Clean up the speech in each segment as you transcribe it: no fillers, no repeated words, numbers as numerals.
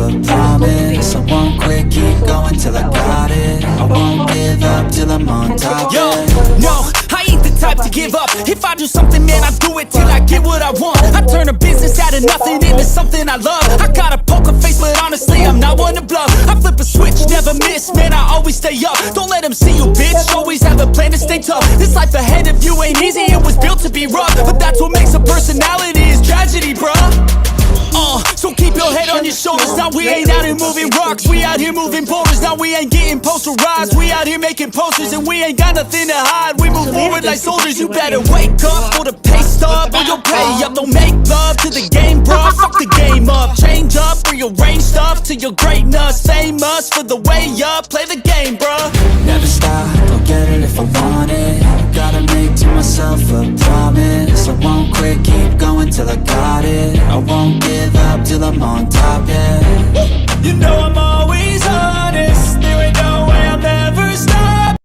a promise. I won't quit, keep going till I got it. I won't give up till I'm on top. Yo, no, I ain't the type to give up. If I do something, man, I do it till I get what I want. I turn a business out of nothing into something I love. I got a poker face, but honestly, I'm not one to bluff. I flip a switch, never miss, man, I always stay up. Don't let them see you, bitch, always have a plan to stay tough. This life ahead of you ain't easy, it was built to be rough. But that's what makes a personality, is tragedy, bruh. So keep your head on your shoulders. Now we ain't out here moving rocks, we out here moving boulders. Now we ain't getting posterized, we out here making posters. And we ain't got nothing to hide, we move forward like soldiers. You better wake up for the pay stub, or you'll pay up. Don't make love to the game, bruh, fuck the game up. Change up, rearrange stuff to your greatness. Famous for the way up, play the game, bruh. Never stop, I'll get it if I want it. Gotta make to myself a promise. I won't quit, keep going till I got it. I won't give up till I'm on top, yeah. You know I'm always honest, there ain't no way I'll never stop.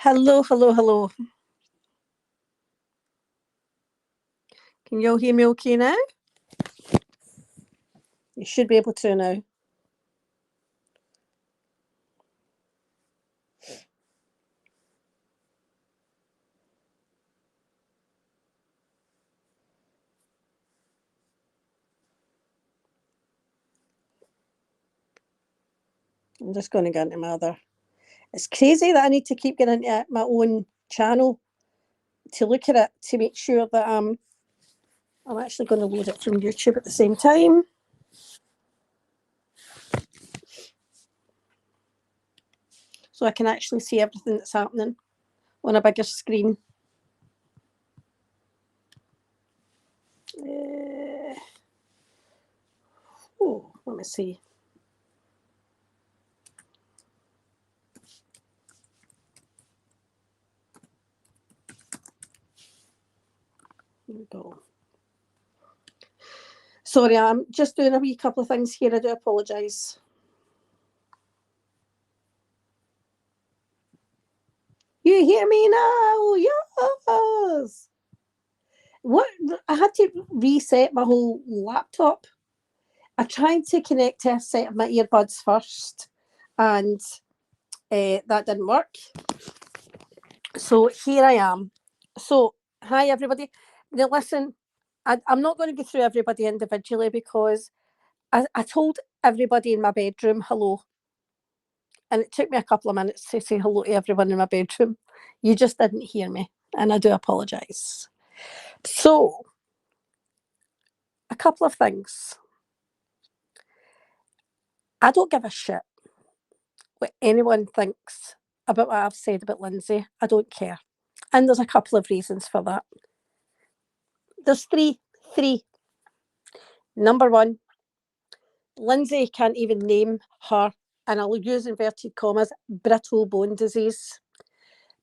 Hello, hello, hello. Can you all hear me okay now? You should be able to now. I'm just going to go into my other. It's crazy that I need to keep getting into my own channel to look at it to make sure that I'm actually going to load it from YouTube at the same time. So I can actually see everything that's happening on a bigger screen. Let me see. Here we go. Sorry, I'm just doing a wee couple of things here. I do apologise. You hear me now? Yes. What? I had to reset my whole laptop. I tried to connect to a set of my earbuds first, and that didn't work. So here I am. So, hi everybody. Now listen, I'm not going to go through everybody individually because I told everybody in my bedroom hello. And it took me a couple of minutes to say hello to everyone in my bedroom. You just didn't hear me, and I do apologise. So, a couple of things. I don't give a shit what anyone thinks about what I've said about Lindsay. I don't care. And there's a couple of reasons for that. There's three. Number one, Lindsay can't even name her, and I'll use inverted commas, brittle bone disease.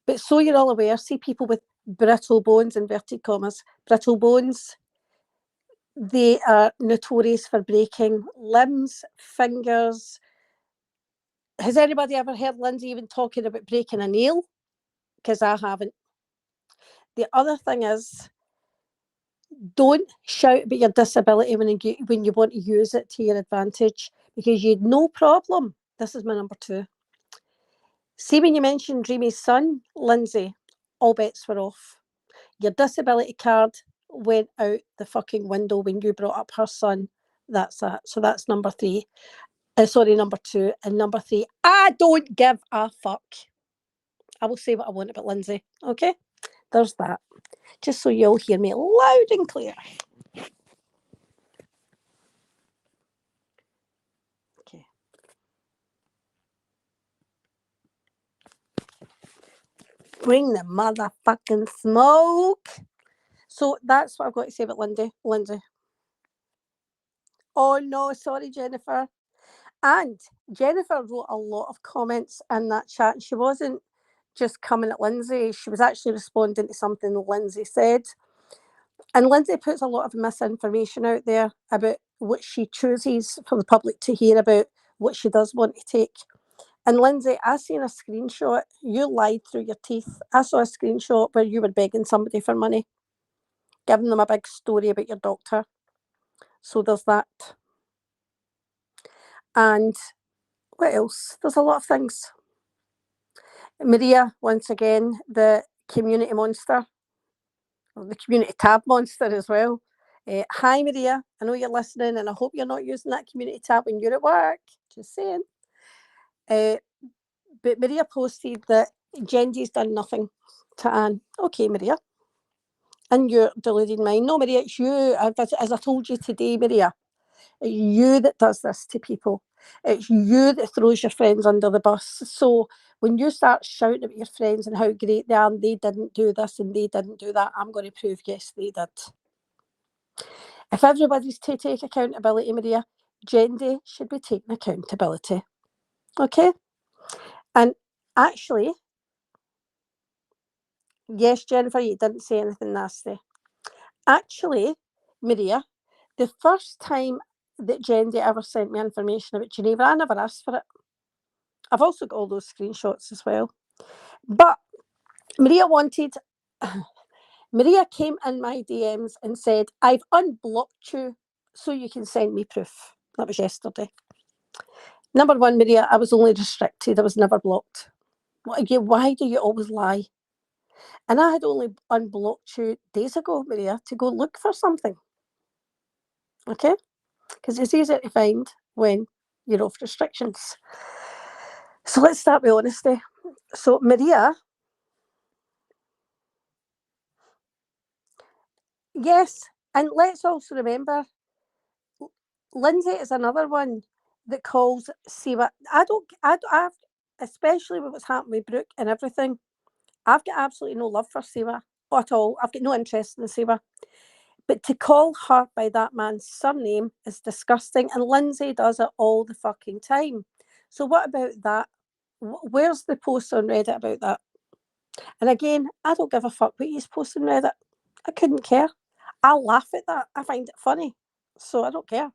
But so you're all aware, see people with brittle bones, inverted commas, brittle bones, they are notorious for breaking limbs, fingers. Has anybody ever heard Lindsay even talking about breaking a nail? Because I haven't. The other thing is, don't shout about your disability when you want to use it to your advantage, because you had no problem. This is my number two. See, when you mentioned Dreamy's son, Lindsay, all bets were off. Your disability card went out the fucking window when you brought up her son. That's that. So that's number three. Number two. And number three, I don't give a fuck. I will say what I want about Lindsay. Okay? There's that. Just so you'll hear me loud and clear. Okay. Bring the motherfucking smoke. So that's what I've got to say about Lindsay. Oh no, sorry, Jennifer. And Jennifer wrote a lot of comments in that chat. She wasn't just coming at Lindsay, she was actually responding to something Lindsay said. And Lindsay puts a lot of misinformation out there about what she chooses for the public to hear about, what she does want to take. And Lindsay, I seen a screenshot. You lied through your teeth. I saw a screenshot where you were begging somebody for money, giving them a big story about your doctor. So there's that. And what else? There's a lot of things. Maria, once again, the community monster, or the community tab monster as well. Hi, Maria. I know you're listening, and I hope you're not using that community tab when you're at work. Just saying. But Maria posted that Gendy's done nothing to Anne. Okay, Maria. And you're deluding mind. No, Maria, it's you. As I told you today, Maria, it's you that does this to people. It's you that throws your friends under the bus. So when you start shouting at your friends and how great they are, and they didn't do this and they didn't do that, I'm going to prove, yes, they did. If everybody's to take accountability, Maria, Gendy should be taking accountability. Okay? And actually, yes, Jennifer, you didn't say anything nasty. Actually, Maria, the first time that Gendy ever sent me information about Geneva, I never asked for it. I've also got all those screenshots as well. But Maria wanted... Maria came in my DMs and said, I've unblocked you so you can send me proof. That was yesterday. Number one, Maria, I was only restricted. I was never blocked. Why do you always lie? And I had only unblocked you days ago, Maria, to go look for something. Okay? Because it's easier to find when you're off restrictions. So let's start with honesty. So Maria... Yes, and let's also remember, Lindsay is another one that calls Siwa. I've, especially with what's happened with Brooke and everything, I've got absolutely no love for Siwa at all. I've got no interest in Siwa. But to call her by that man's surname is disgusting, and Lindsay does it all the fucking time. So what about that? Where's the post on Reddit about that? And again, I don't give a fuck what he's posting on Reddit. I couldn't care. I'll laugh at that. I find it funny. So I don't care.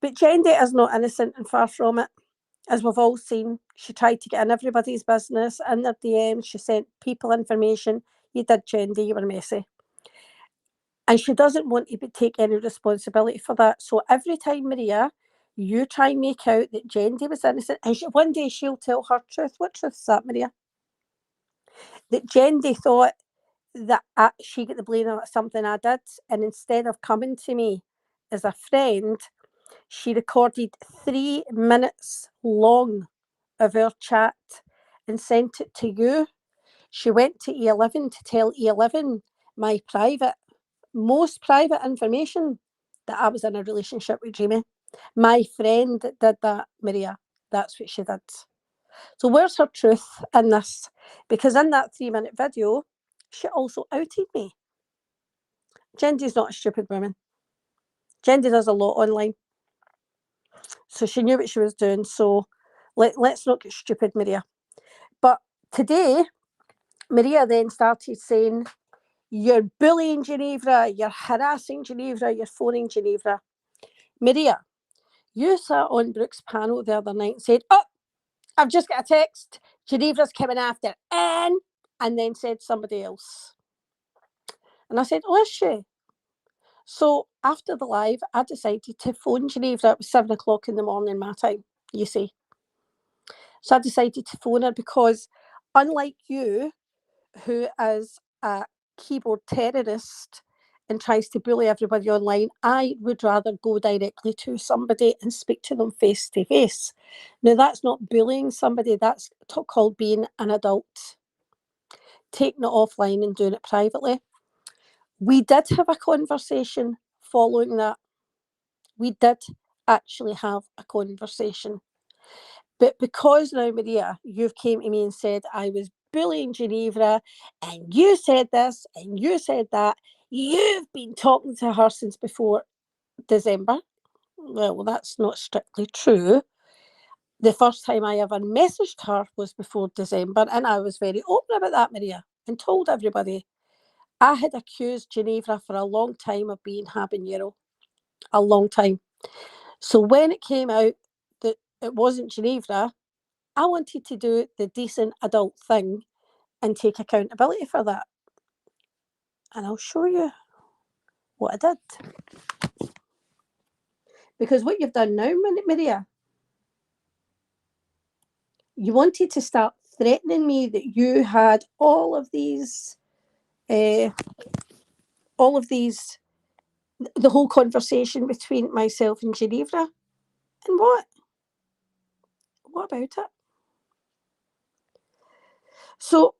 But Jendi is not innocent and far from it. As we've all seen, she tried to get in everybody's business, in their DMs. She sent people information. You did, Jendi. You were messy. And she doesn't want to take any responsibility for that. So every time, Maria, you try and make out that Jendi was innocent, and one day she'll tell her truth. What truth is that, Maria? That Jendi thought that she got the blame of something I did, and instead of coming to me as a friend, she recorded 3 minutes long of our chat and sent it to you. She went to E11 to tell E11 my most private information, that I was in a relationship with Jamie. My friend that did that, Maria. That's what she did. So where's her truth in this? Because in that 3-minute video, she also outed me. Jendi's not a stupid woman. Jendi does a lot online. So she knew what she was doing. So let's not get stupid, Maria. But today, Maria then started saying, you're bullying Ginevra, you're harassing Ginevra, you're phoning Ginevra. Maria, you sat on Brooke's panel the other night and said, oh, I've just got a text. Ginevra's coming after Anne, and then said somebody else. And I said, oh, is she? So after the live, I decided to phone Ginevra. It was 7 o'clock in the morning, my time, you see. So I decided to phone her because, unlike you, who is a keyboard terrorist and tries to bully everybody online, I would rather go directly to somebody and speak to them face to face. Now, that's not bullying somebody, that's called being an adult. Taking it offline and doing it privately. We did have a conversation following that. We did actually have a conversation. But because now, Maria, you've came to me and said I was bullying Ginevra, and you said this and you said that, you've been talking to her since before December. Well, that's not strictly true. The first time I ever messaged her was before December, and I was very open about that, Maria, and told everybody. I had accused Ginevra for a long time of being habanero. A long time. So when it came out that it wasn't Ginevra, I wanted to do the decent adult thing and take accountability for that. And I'll show you what I did. Because what you've done now, Maria, you wanted to start threatening me that you had all of these, the whole conversation between myself and Ginevra. And what? What about it? So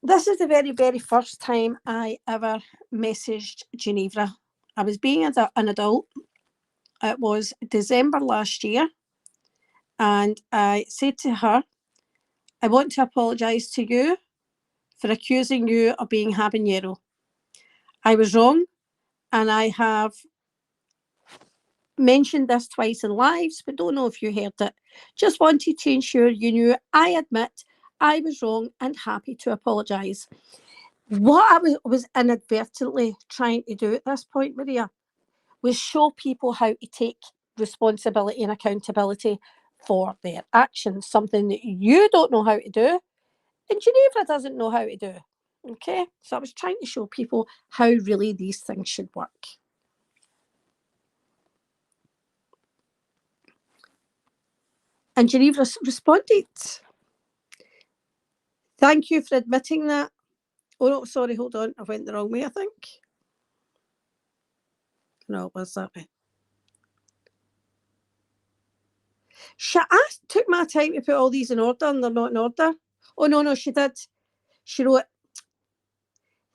this is the very, very first time I ever messaged Ginevra. I was being an adult. It was December last year. And I said to her, I want to apologise to you for accusing you of being habanero. I was wrong, and I have mentioned this twice in lives, but don't know if you heard it. Just wanted to ensure you knew I admit I was wrong and happy to apologise. What I was inadvertently trying to do at this point, Maria, was show people how to take responsibility and accountability for their actions, something that you don't know how to do and Ginevra doesn't know how to do. Okay, so I was trying to show people how really these things should work. And Ginevra responded. Thank you for admitting that. Oh no, sorry, hold on. I went the wrong way, I think. No, it was that way. I took my time to put all these in order and they're not in order. Oh no, she did. She wrote,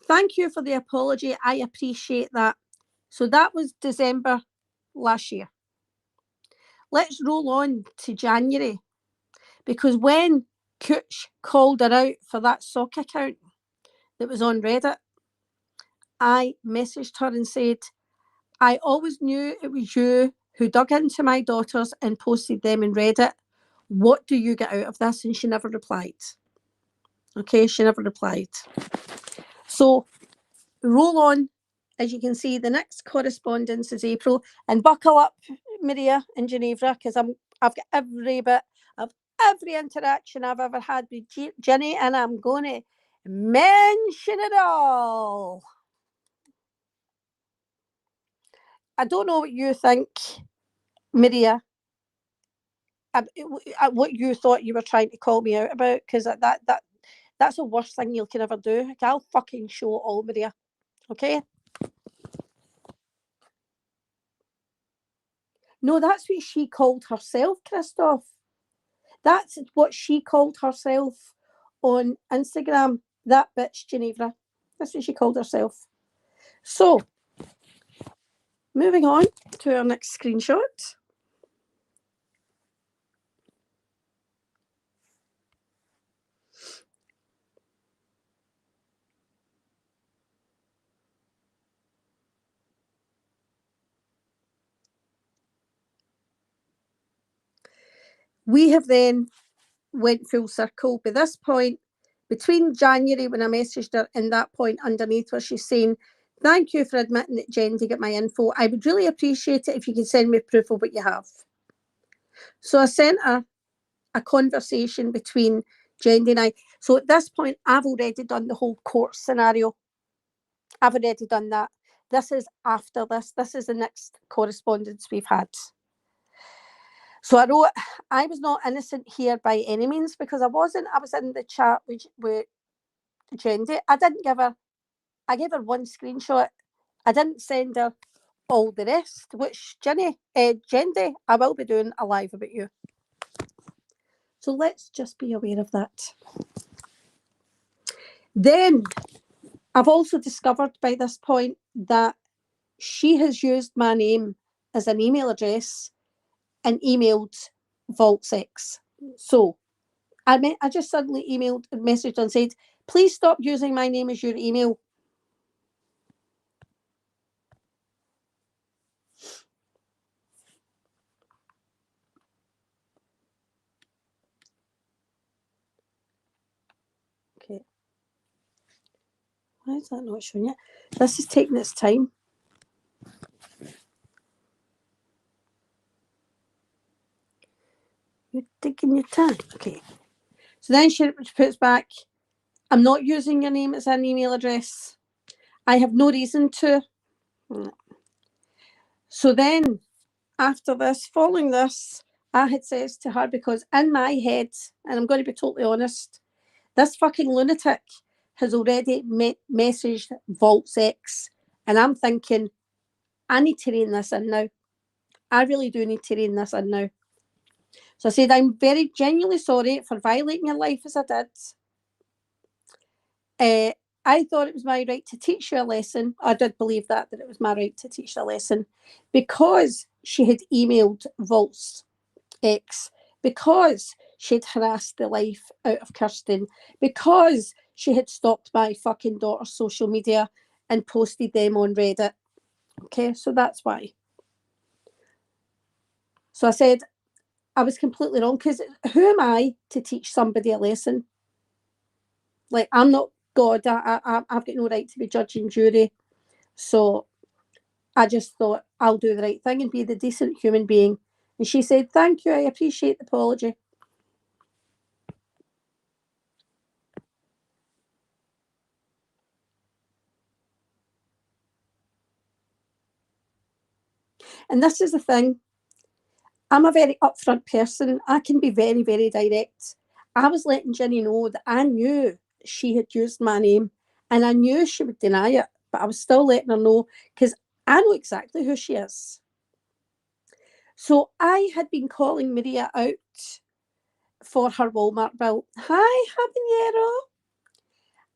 thank you for the apology. I appreciate that. So that was December last year. Let's roll on to January. Because when Cooch called her out for that sock account that was on Reddit, I messaged her and said, I always knew it was you who dug into my daughters and posted them in Reddit. What do you get out of this? And she never replied. Okay, she never replied. So roll on. As you can see, the next correspondence is April. And buckle up, Maria and Ginevra, because I've got every bit of every interaction I've ever had with Ginny, and I'm going to mention it all. I don't know what you think, Maria, what you thought you were trying to call me out about, because that's the worst thing you can ever do. Like, I'll fucking show it all, Maria. Okay? No, that's what she called herself, Christoph. That's what she called herself on Instagram. That bitch, Ginevra. That's what she called herself. So, moving on to our next screenshot. We have then went full circle. By this point, between January when I messaged her and that point underneath where she's saying, thank you for admitting that Jendy got my info. I would really appreciate it if you could send me proof of what you have. So I sent her a conversation between Jendy and I. So at this point, I've already done the whole court scenario. I've already done that. This is after this. This is the next correspondence we've had. So I wrote, I was not innocent here by any means, because I was in the chat with Jendy. I gave her one screenshot. I didn't send her all the rest, which Jendy, I will be doing a live about you. So let's just be aware of that. Then I've also discovered by this point that she has used my name as an email address and emailed VaultSex. So I just suddenly emailed and messaged and said, please stop using my name as your email. Okay. Why is that not showing yet? This is taking its time. You're taking your time. Okay. So then she puts back, I'm not using your name as an email address. I have no reason to. So then, after this, following this, I had said to her, because in my head, and I'm going to be totally honest, this fucking lunatic has already messaged VaultSex, and I'm thinking, I need to rein this in now. I really do need to rein this in now. So I said, I'm very genuinely sorry for violating your life as I did. I thought it was my right to teach you a lesson. I did believe that it was my right to teach you a lesson, because she had emailed VaultSex, because she'd harassed the life out of Kirsten, because she had stalked my fucking daughter's social media and posted them on Reddit. Okay, so that's why. So I said, I was completely wrong, because who am I to teach somebody a lesson? Like, I'm not God. I've got no right to be judge and jury. So I just thought, I'll do the right thing and be the decent human being And she said, thank you, I appreciate the apology. And this is the thing. I'm a very upfront person. I can be very, very direct. I was letting Ginny know that I knew she had used my name and I knew she would deny it, but I was still letting her know because I know exactly who she is. So I had been calling Maria out for her Walmart bill. Hi, Habanero.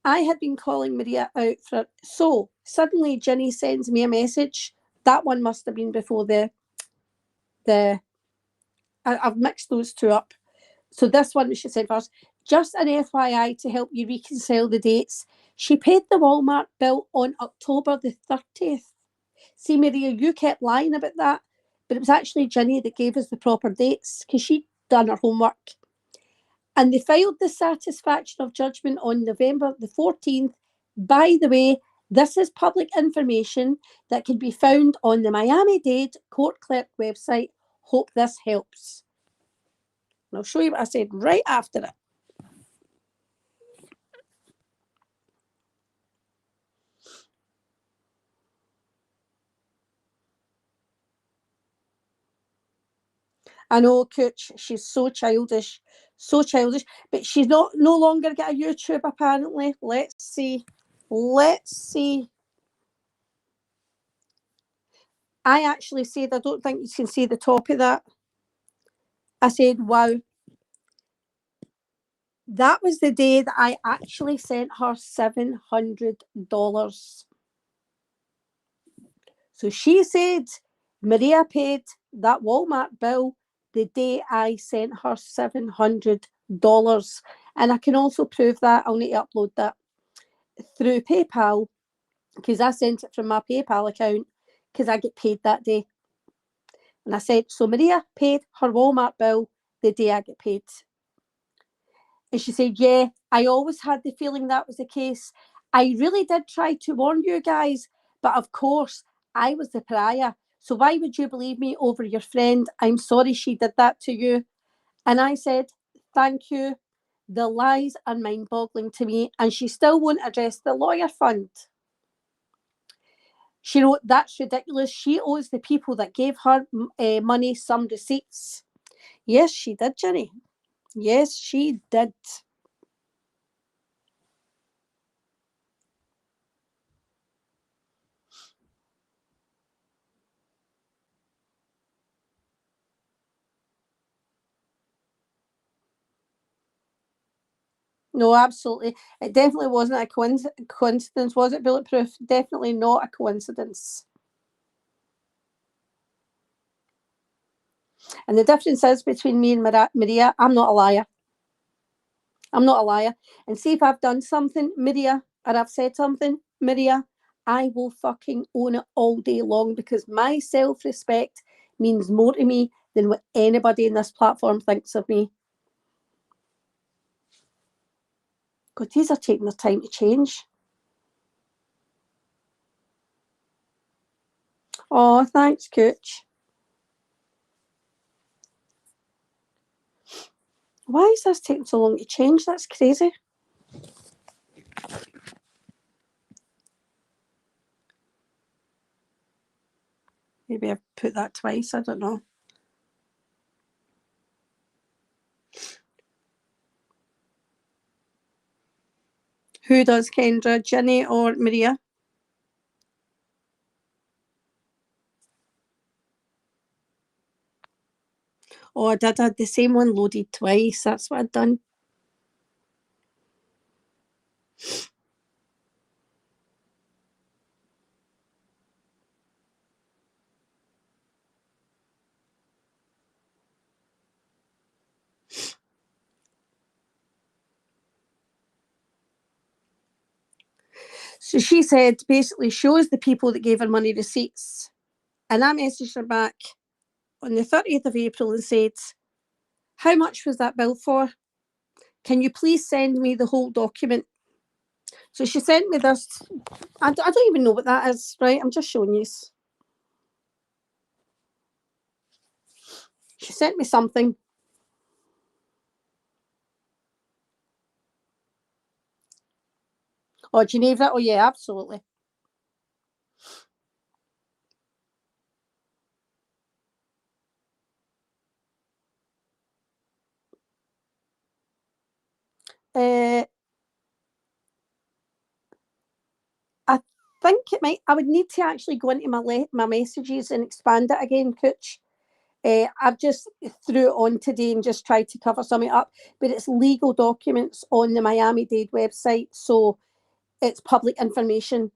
I had been calling Maria out for it. So suddenly Ginny sends me a message. That one must have been before I've mixed those two up. So this one she said first, just an FYI to help you reconcile the dates. She paid the Walmart bill on October the 30th. See, Maria, you kept lying about that, but it was actually Ginny that gave us the proper dates because she'd done her homework. And they filed the satisfaction of judgment on November the 14th. By the way, this is public information that can be found on the Miami-Dade court clerk website. Hope this helps. And I'll show you what I said right after it. I know, Cooch, she's so childish, but she's no longer got a YouTube apparently. Let's see. I actually said, I don't think you can see the top of that. I said, wow. That was the day that I actually sent her $700. So she said Maria paid that Walmart bill the day I sent her $700. And I can also prove that. I'll need to upload that through PayPal because I sent it from my PayPal account because I get paid that day. And I said, so Maria paid her Walmart bill the day I get paid. And she said, yeah, I always had the feeling that was the case. I really did try to warn you guys, but of course, I was the pariah. So why would you believe me over your friend? I'm sorry she did that to you. And I said, thank you. The lies are mind-boggling to me. And she still won't address the lawyer fund. She wrote, that's ridiculous. She owes the people that gave her money some receipts. Yes, she did, Ginny. Yes, she did. No, absolutely. It definitely wasn't a coincidence, was it, Bulletproof? Definitely not a coincidence. And the difference is between me and Maria, I'm not a liar. I'm not a liar. And see if I've done something, Maria, or I've said something, Maria, I will fucking own it all day long because my self-respect means more to me than what anybody in this platform thinks of me. God, these are taking their time to change. Oh, thanks, Cooch. Why is this taking so long to change? That's crazy. Maybe I've put that twice, I don't know. Who does Kendra, Ginny or Maria? Oh, I did. I had the same one loaded twice. That's what I'd done. So she said, basically shows the people that gave her money receipts. And I messaged her back on the 30th of April and said, how much was that bill for? Can you please send me the whole document? So she sent me this. I don't even know what that is, right? I'm just showing you. She sent me something. Oh, Geneva. Oh, yeah, absolutely. I think it might. I would need to actually go into my messages and expand it again, Cooch. I've just threw it on today and just tried to cover something up, but it's legal documents on the Miami-Dade website, so it's public information.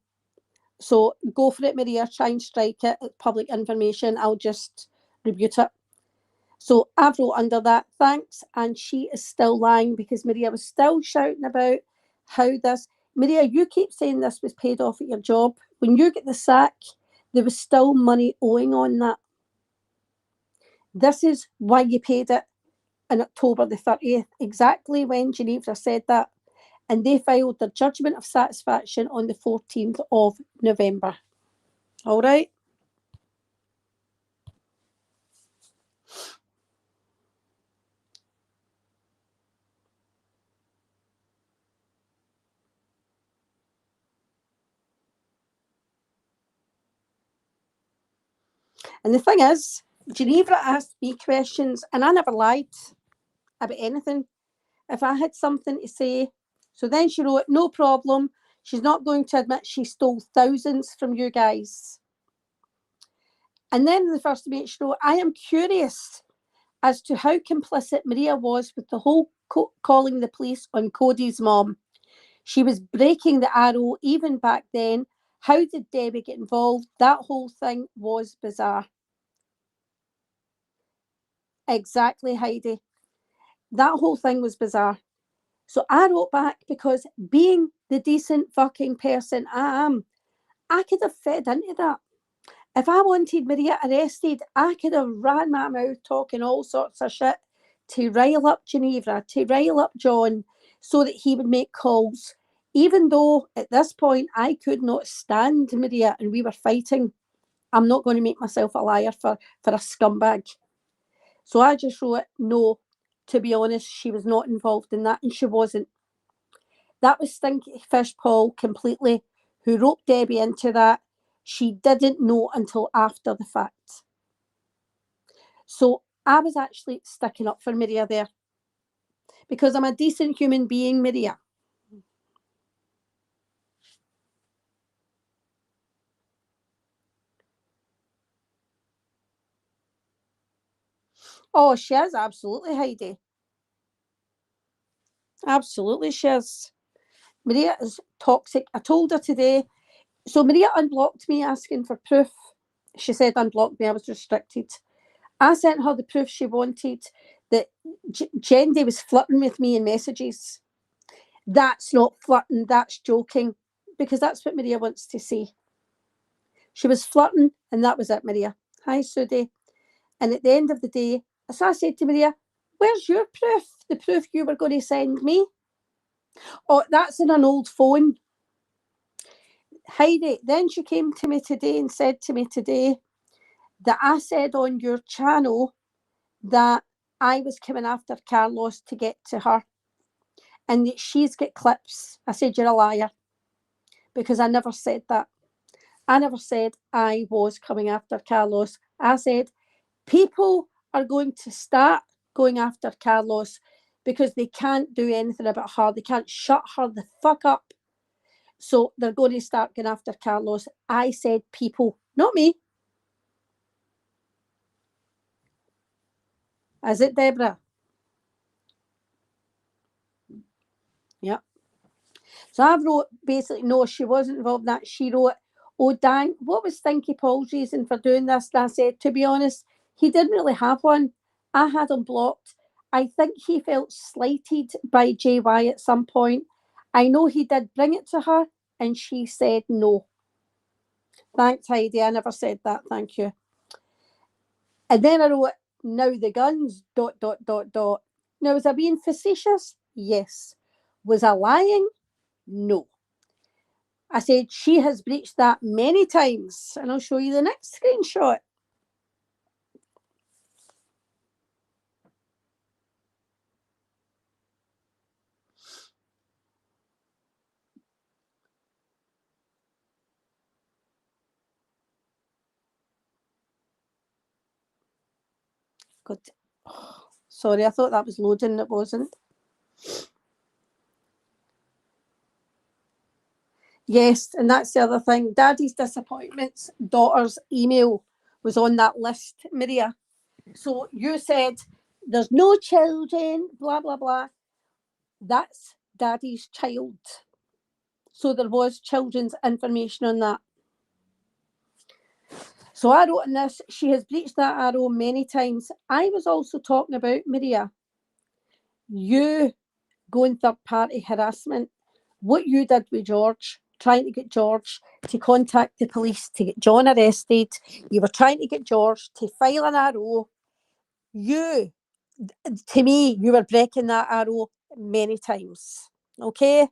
So go for it, Maria. Try and strike it. It's public information. I'll just rebut it. So I've wrote under that, thanks, and she is still lying because Maria was still shouting about how this. Maria, you keep saying this was paid off at your job. When you get the sack, there was still money owing on that. This is why you paid it on October the 30th, exactly when Geneva said that. And they filed their judgment of satisfaction on the 14th of November. All right? And the thing is, Geneva asked me questions and I never lied about anything. If I had something to say, so then she wrote, no problem. She's not going to admit she stole thousands from you guys. And then in the first debate, she wrote, I am curious as to how complicit Maria was with the whole calling the police on Cody's mom. She was breaking the arrow even back then. How did Debbie get involved? That whole thing was bizarre. Exactly, Heidi. That whole thing was bizarre. So I wrote back because being the decent fucking person I am, I could have fed into that. If I wanted Maria arrested, I could have ran my mouth talking all sorts of shit to rile up Geneva, to rile up John, so that he would make calls. Even though at this point I could not stand Maria and we were fighting, I'm not going to make myself a liar for a scumbag. So I just wrote, no, to be honest, she was not involved in that, and she wasn't. That was Stinky Fish Paul completely, who roped Debbie into that. She didn't know until after the fact. So I was actually sticking up for Maria there because I'm a decent human being, Maria. Oh, she is, absolutely, Heidi. Absolutely, she is. Maria is toxic. I told her today. So Maria unblocked me asking for proof. She said unblock me, I was restricted. I sent her the proof she wanted that Jendi was flirting with me in messages. That's not flirting, that's joking, because that's what Maria wants to say. She was flirting, and that was it, Maria. Hi, Sudi. And at the end of the day, so I said to Maria, where's your proof? The proof you were going to send me? Oh, that's in an old phone. Heidi, then she came to me today and said to me today that I said on your channel that I was coming after Carlos to get to her and that she's got clips. I said, you're a liar, because I never said that. I never said I was coming after Carlos. I said people are going to start going after Carlos because they can't do anything about her. They can't shut her the fuck up. So they're going to start going after Carlos. I said people, not me. Is it, Deborah? Yep. So I wrote basically, no, she wasn't involved in that. She wrote, oh, dang, what was Stinky Paul's reason for doing this? And I said, to be honest, he didn't really have one. I had him blocked. I think he felt slighted by JY at some point. I know he did bring it to her, and she said no. Thanks, Heidi. I never said that. Thank you. And then I wrote, now the guns, ... Now, was I being facetious? Yes. Was I lying? No. I said, she has breached that many times. And I'll show you the next screenshot. God. Sorry, I thought that was loading. It wasn't. Yes, and that's the other thing. Daddy's disappointments, daughter's email was on that list, Maria. So you said there's no children, blah, blah, blah. That's Daddy's child. So there was children's information on that. So I wrote in this, she has breached that RO many times. I was also talking about, Maria, you going third-party harassment, what you did with George, trying to get George to contact the police to get John arrested. You were trying to get George to file an RO. You, to me, you were breaking that RO many times, okay?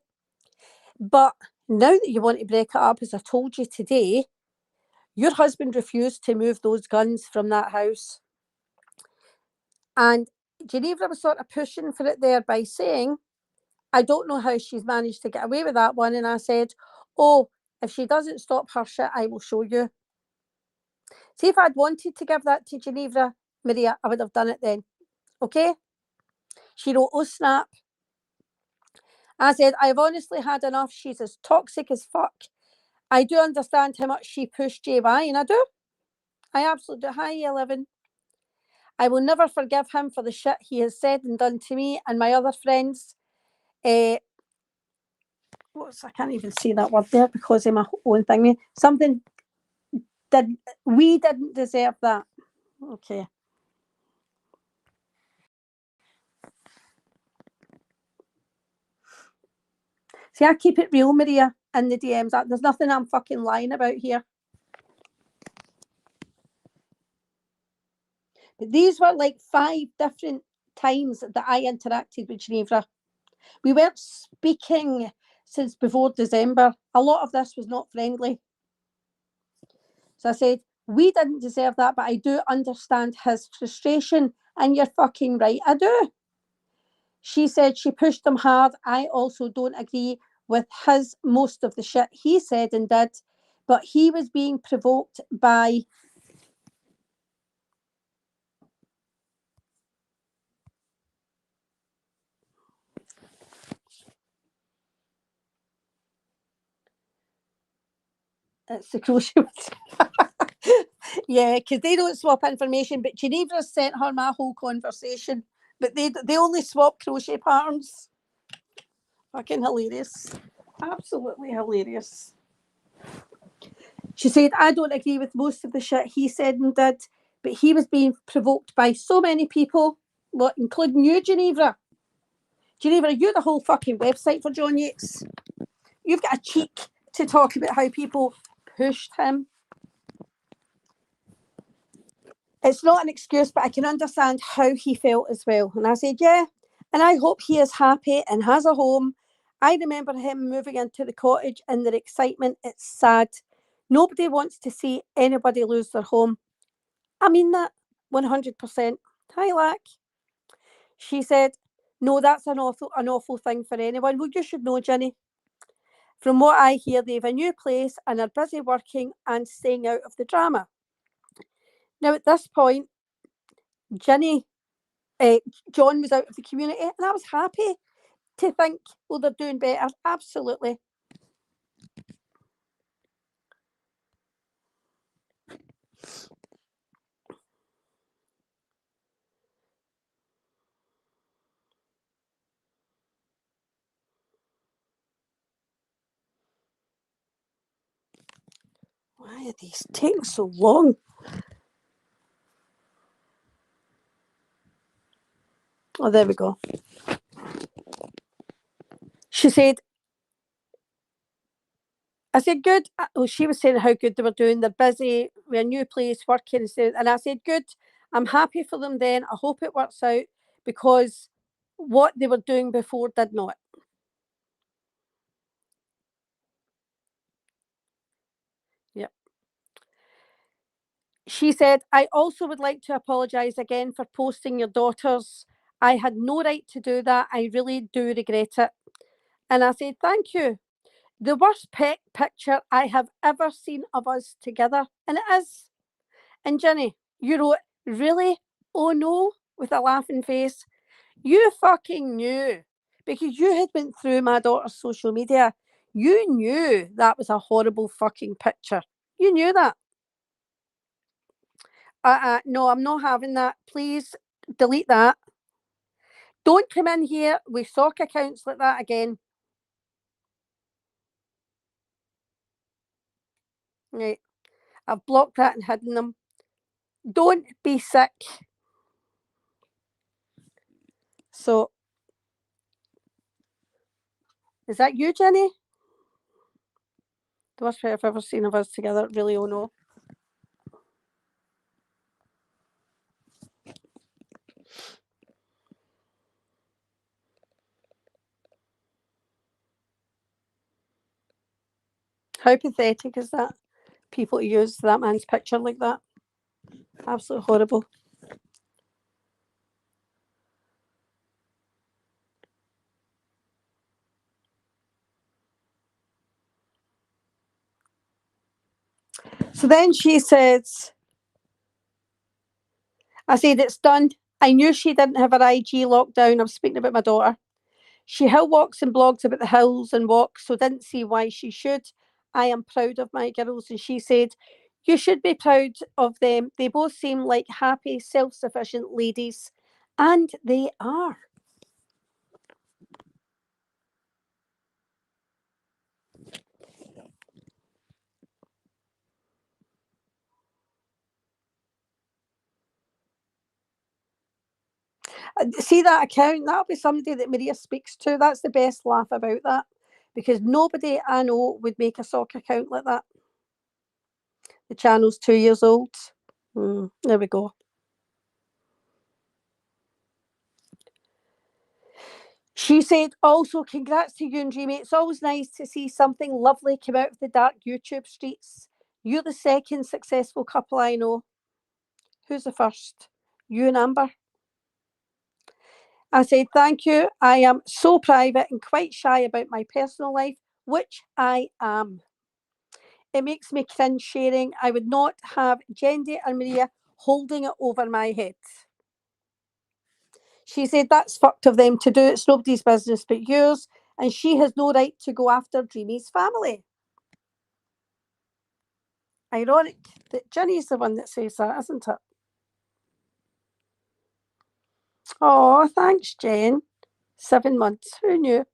But now that you want to break it up, as I told you today, your husband refused to move those guns from that house. And Geneva was sort of pushing for it there by saying, I don't know how she's managed to get away with that one. And I said, oh, if she doesn't stop her shit, I will show you. See, if I'd wanted to give that to Geneva, Maria, I would have done it then. Okay? She wrote, oh, snap. I said, I've honestly had enough. She's as toxic as fuck. I do understand how much she pushed JY, and I do. I absolutely do. Hi, 11. I will never forgive him for the shit he has said and done to me and my other friends. I can't even say that word there because of my own thing. Something we didn't deserve that. Okay. See, I keep it real, Maria, in the DMs. There's nothing I'm fucking lying about here. But these were like 5 different times that I interacted with Geneva. We weren't speaking since before December. A lot of this was not friendly. So I said, we didn't deserve that, but I do understand his frustration, and you're fucking right, I do. She said she pushed him hard. I also don't agree with most of the shit he said and did, but he was being provoked by it's the crochet. Yeah, because they don't swap information, but Geneva sent her my whole conversation, but they only swap crochet patterns. Fucking hilarious. Absolutely hilarious. She said, I don't agree with most of the shit he said and did, but he was being provoked by so many people, including you, Geneva. Geneva, you're the whole fucking website for John Yates. You've got a cheek to talk about how people pushed him. It's not an excuse, but I can understand how he felt as well. And I said, yeah, and I hope he is happy and has a home. I remember him moving into the cottage and their excitement. It's sad. Nobody wants to see anybody lose their home. I mean that 100%. Hi, Lack. She said, no, that's an awful thing for anyone. Well, you should know, Jenny. From what I hear, they have a new place and are busy working and staying out of the drama. Now, at this point, John was out of the community, and I was happy to think, well, they're doing better. Absolutely. Why are these taking so long? Oh, there we go. She said, I said, good. Oh, she was saying how good they were doing. They're busy with a new place, working. And I said, good. I'm happy for them then. I hope it works out because what they were doing before did not. Yep. She said, I also would like to apologise again for posting your daughters. I had no right to do that. I really do regret it. And I said, thank you. The worst picture I have ever seen of us together. And it is. And Jenny, you wrote, really? Oh no, with a laughing face. You fucking knew, because you had went through my daughter's social media. You knew that was a horrible fucking picture. You knew that. No, I'm not having that. Please delete that. Don't come in here with sock accounts like that again. Right. I've blocked that and hidden them. Don't be sick. So, is that you, Jenny? The worst fight I've ever seen of us together. Really, oh no. How pathetic is that? People use that man's picture like that. Absolutely horrible. So then she says, I said, it's done. I knew she didn't have her IG locked down. I'm speaking about my daughter. She hill walks and blogs about the hills and walks, so didn't see why she should. I am proud of my girls. And she said, you should be proud of them. They both seem like happy, self-sufficient ladies. And they are. See that account? That'll be somebody that Maria speaks to. That's the best laugh about that. Because nobody I know would make a sock account like that. The channel's 2 years old. There we go. She said, also, congrats to you and Jamie. It's always nice to see something lovely come out of the dark YouTube streets. You're the second successful couple I know. Who's the first? You and Amber. I said, thank you. I am so private and quite shy about my personal life, which I am. It makes me cringe sharing. I would not have Jendi and Maria holding it over my head. She said, that's fucked of them to do. It's nobody's business but yours. And she has no right to go after Dreamy's family. Ironic that Ginny's the one that says that, isn't it? Oh, thanks, Jen. 7 months. Who knew?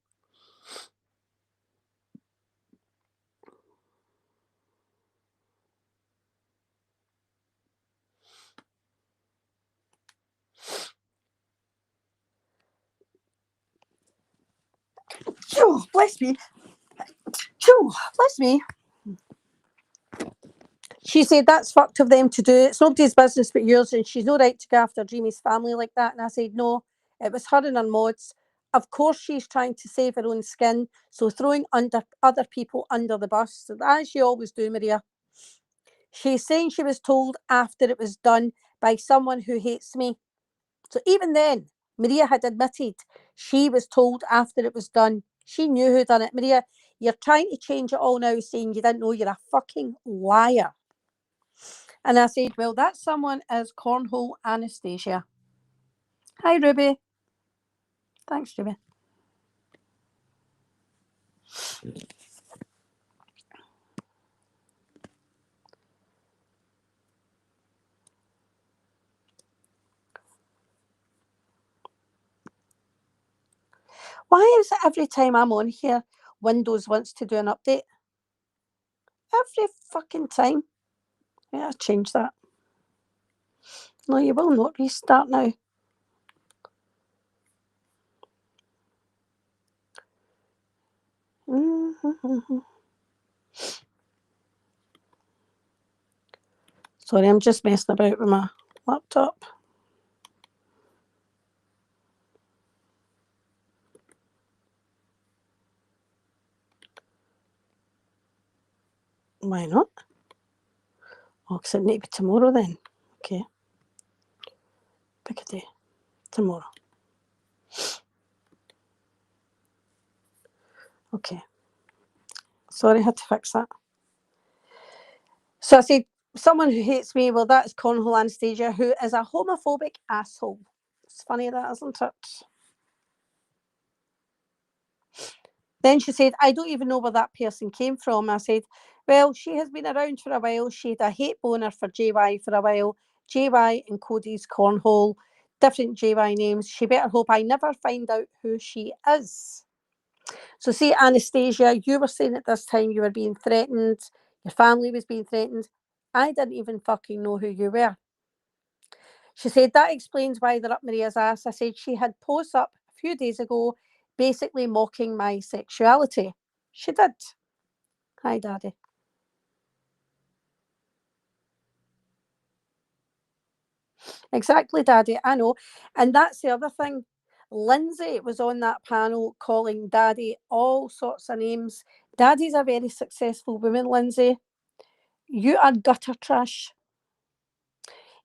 Oh, bless me. Oh, bless me. She said, that's fucked of them to do. It's nobody's business but yours, and she's no right to go after Dreamy's family like that. And I said, no, it was her and her mods. Of course, she's trying to save her own skin, so throwing other people under the bus, as you always do, Maria. She's saying she was told after it was done by someone who hates me. So even then, Maria had admitted she was told after it was done. She knew who done it. Maria, you're trying to change it all now, saying you didn't know. You're a fucking liar. And I said, well, that someone is Cornhole Anastasia. Hi, Ruby. Thanks, Ruby. Why is it every time I'm on here, Windows wants to do an update? Every fucking time. Yeah, I'll change that. No, you will not restart now. Sorry, I'm just messing about with my laptop. Why not? Oh, because it need to be tomorrow then. Okay. Pick a day. Tomorrow. Okay. Sorry, I had to fix that. So I said, Someone who hates me, well, that's Cornhole Anastasia, who is a homophobic asshole. It's funny, that, isn't it? Then she said, I don't even know where that person came from. I said, well, she has been around for a while. She had a hate boner for JY for a while. JY and Cody's Cornhole, different JY names. She better hope I never find out who she is. So see, Anastasia, you were saying at this time you were being threatened. Your family was being threatened. I didn't even fucking know who you were. She said, that explains why they're up Maria's ass. I said, she had posts up a few days ago basically mocking my sexuality. She did. Hi, Daddy. Exactly, Daddy. I know. And that's the other thing. Lindsay was on that panel calling Daddy all sorts of names. Daddy's a very successful woman, Lindsay. You are gutter trash.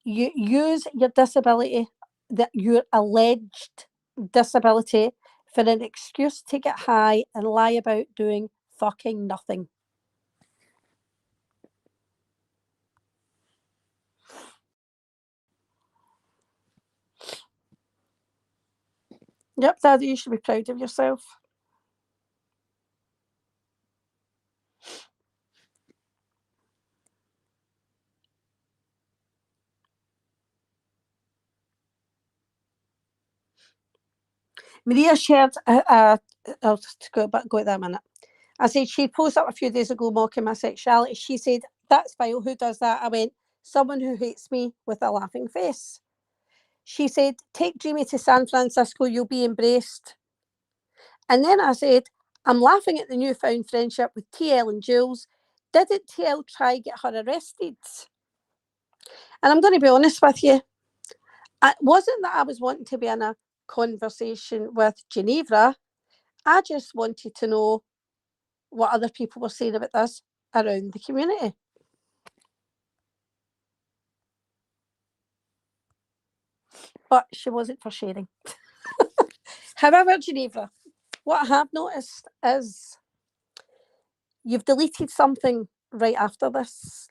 You use your disability, that your alleged disability, for an excuse to get high and lie about doing fucking nothing. Yep, Daddy, you should be proud of yourself. Maria shared, I'll just go at that a minute. I said, she posted up a few days ago mocking my sexuality. She said, that's vile, who does that? I went, someone who hates me, with a laughing face. She said, take Jamie to San Francisco, you'll be embraced. And then I said, I'm laughing at the newfound friendship with TL and Jules. Didn't TL try get her arrested? And I'm going to be honest with you, it wasn't that I was wanting to be in a conversation with Geneva. I just wanted to know what other people were saying about this around the community. But she wasn't for sharing. However, Geneva, what I have noticed is you've deleted something right after this.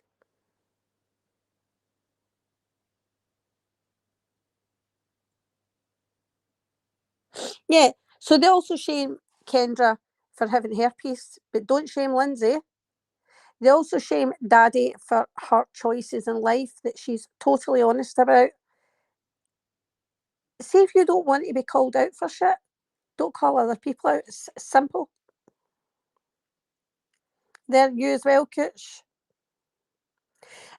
Yeah, so they also shame Kendra for having herpes, but don't shame Lindsay. They also shame Daddy for her choices in life that she's totally honest about. See, if you don't want to be called out for shit, don't call other people out. It's simple. There, you as well, Cooch.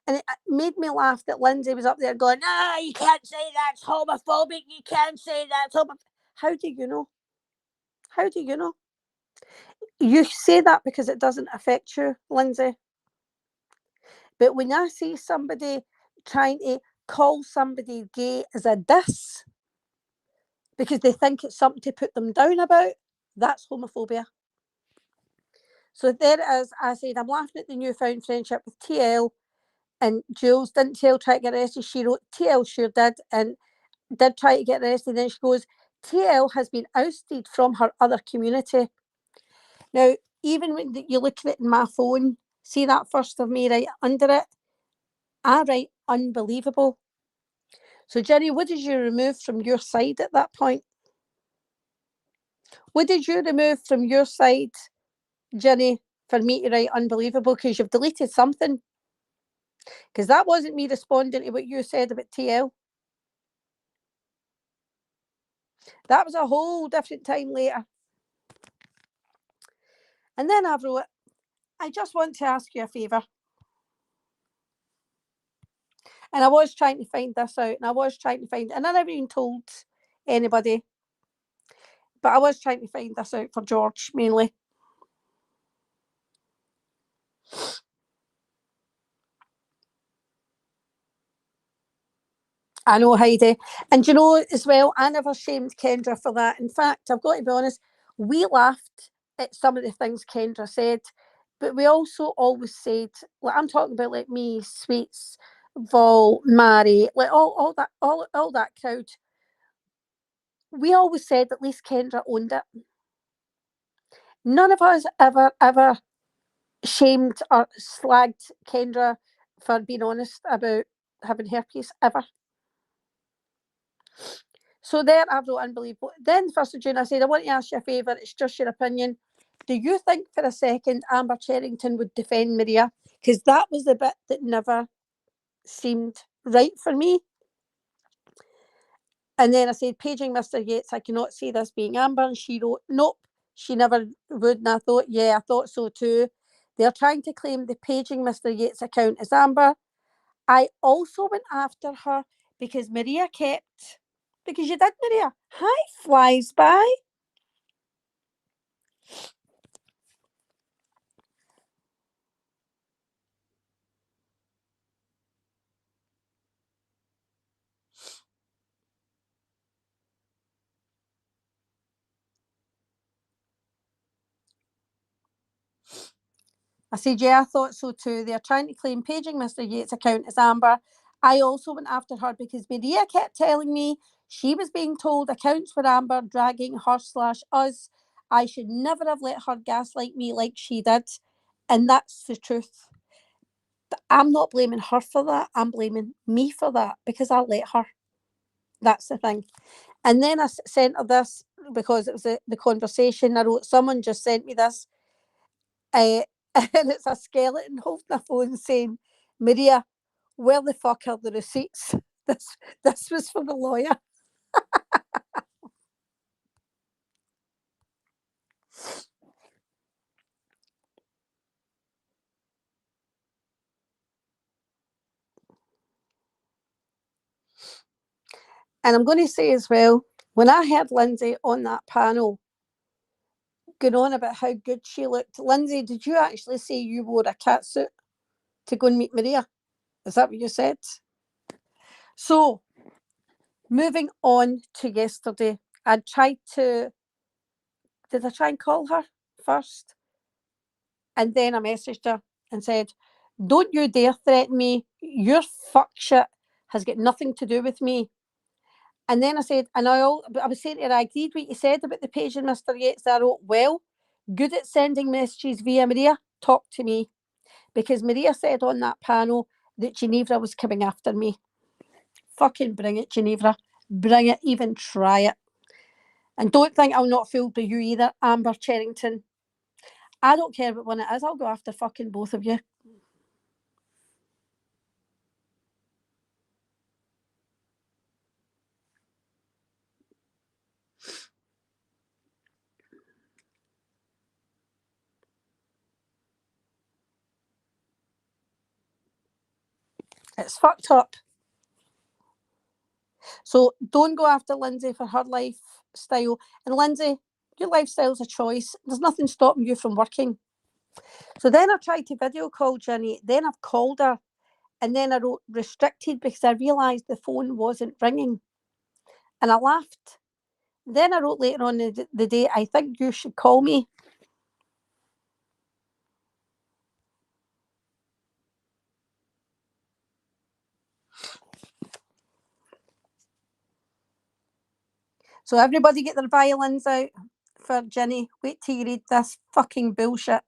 And it made me laugh that Lindsay was up there going, ah, you can't say that's homophobic. You can't say that's homophobic. How do you know? How do you know? You say that because it doesn't affect you, Lindsay. But when I see somebody trying to call somebody gay as a diss because they think it's something to put them down about, that's homophobia. So there it is. I said, I'm laughing at the newfound friendship with TL and Jules. Didn't TL try to get arrested? She wrote, TL sure did, and did try to get arrested. Then she goes, TL has been ousted from her other community. Now, even when you look at it in my phone, see that first of me right under it? I write unbelievable. So, Jenny, what did you remove from your side at that point? What did you remove from your side, Jenny, for me to write unbelievable? Because you've deleted something. Because that wasn't me responding to what you said about TL. That was a whole different time later. And then I wrote, I just want to ask you a favour. And I was trying to find this out, and I was trying to find, and I never even told anybody, but I was trying to find this out for George mainly. I know, Heidi. And you know, as well, I never shamed Kendra for that. In fact, I've got to be honest, we laughed at some of the things Kendra said, but we also always said, like, I'm talking about like me, Sweets, Vol, Mary, like all that crowd. We always said at least Kendra owned it. None of us ever shamed or slagged Kendra for being honest about having herpes ever. So then I wrote unbelievable. Then 1st of June I said, I want to ask you a favour, it's just your opinion. Do you think for a second Amber Cherrington would defend Maria? Because that was the bit that never seemed right for me. And then I said, paging Mr. Yates, I cannot see this being Amber. And she wrote, nope, she never would. And I thought, yeah, I thought so too. They're trying to claim the paging Mr. Yates account as Amber. I also went after her because Maria kept, because you did, Maria. Hi, flies by. I said, yeah, I thought so too. They're trying to claim paging Mr. Yates' account as Amber. I also went after her because Maria kept telling me she was being told accounts were Amber dragging her/us. I should never have let her gaslight me like she did. And that's the truth. But I'm not blaming her for that. I'm blaming me for that because I let her. That's the thing. And then I sent her this because it was the conversation. I wrote, someone just sent me this. And it's a skeleton holding a phone saying, Maria, where the fuck are the receipts? This was for the lawyer. And I'm going to say as well, when I heard Lindsay on that panel going on about how good she looked, Lindsay, did you actually say you wore a catsuit to go and meet Maria? Is that what you said? So, moving on to yesterday, I tried to, did I try and call her first? And then I messaged her and said, don't you dare threaten me. Your fuck shit has got nothing to do with me. And then I said, and I was saying to her, I agreed what you said about the page and Mr. Yates. I wrote, well, good at sending messages via Maria, talk to me. Because Maria said on that panel that Ginevra was coming after me. Fucking bring it, Ginevra. Bring it, even try it. And don't think I'll not fooled by you either, Amber Cherrington. I don't care what one it is, I'll go after fucking both of you. It's fucked up. So don't go after Lindsay for her lifestyle. And Lindsay, your lifestyle's a choice. There's nothing stopping you from working. So then I tried to video call Jenny. Then I've called her. And then I wrote restricted because I realised the phone wasn't ringing. And I laughed. Then I wrote later on the day, I think you should call me. So everybody get their violins out for Ginny. Wait till you read this fucking bullshit.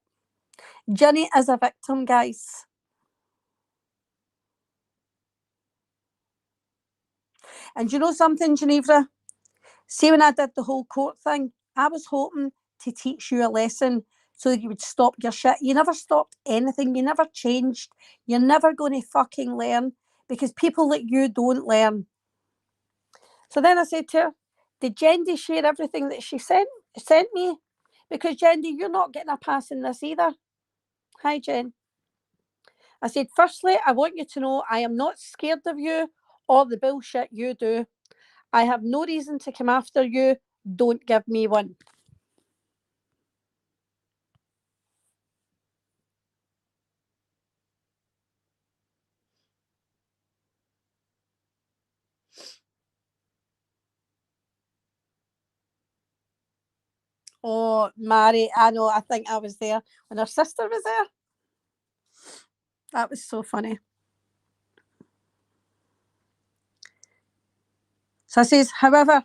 Ginny is a victim, guys. And you know something, Ginevra? See, when I did the whole court thing, I was hoping to teach you a lesson so that you would stop your shit. You never stopped anything. You never changed. You're never going to fucking learn because people like you don't learn. So then I said to her, did Jendi share everything that she sent me? Because Jendi, you're not getting a pass in this either. Hi, Jen. I said, firstly, I want you to know I am not scared of you or the bullshit you do. I have no reason to come after you. Don't give me one. Oh, Mary, I know, I think I was there when her sister was there. That was so funny. So I says, however,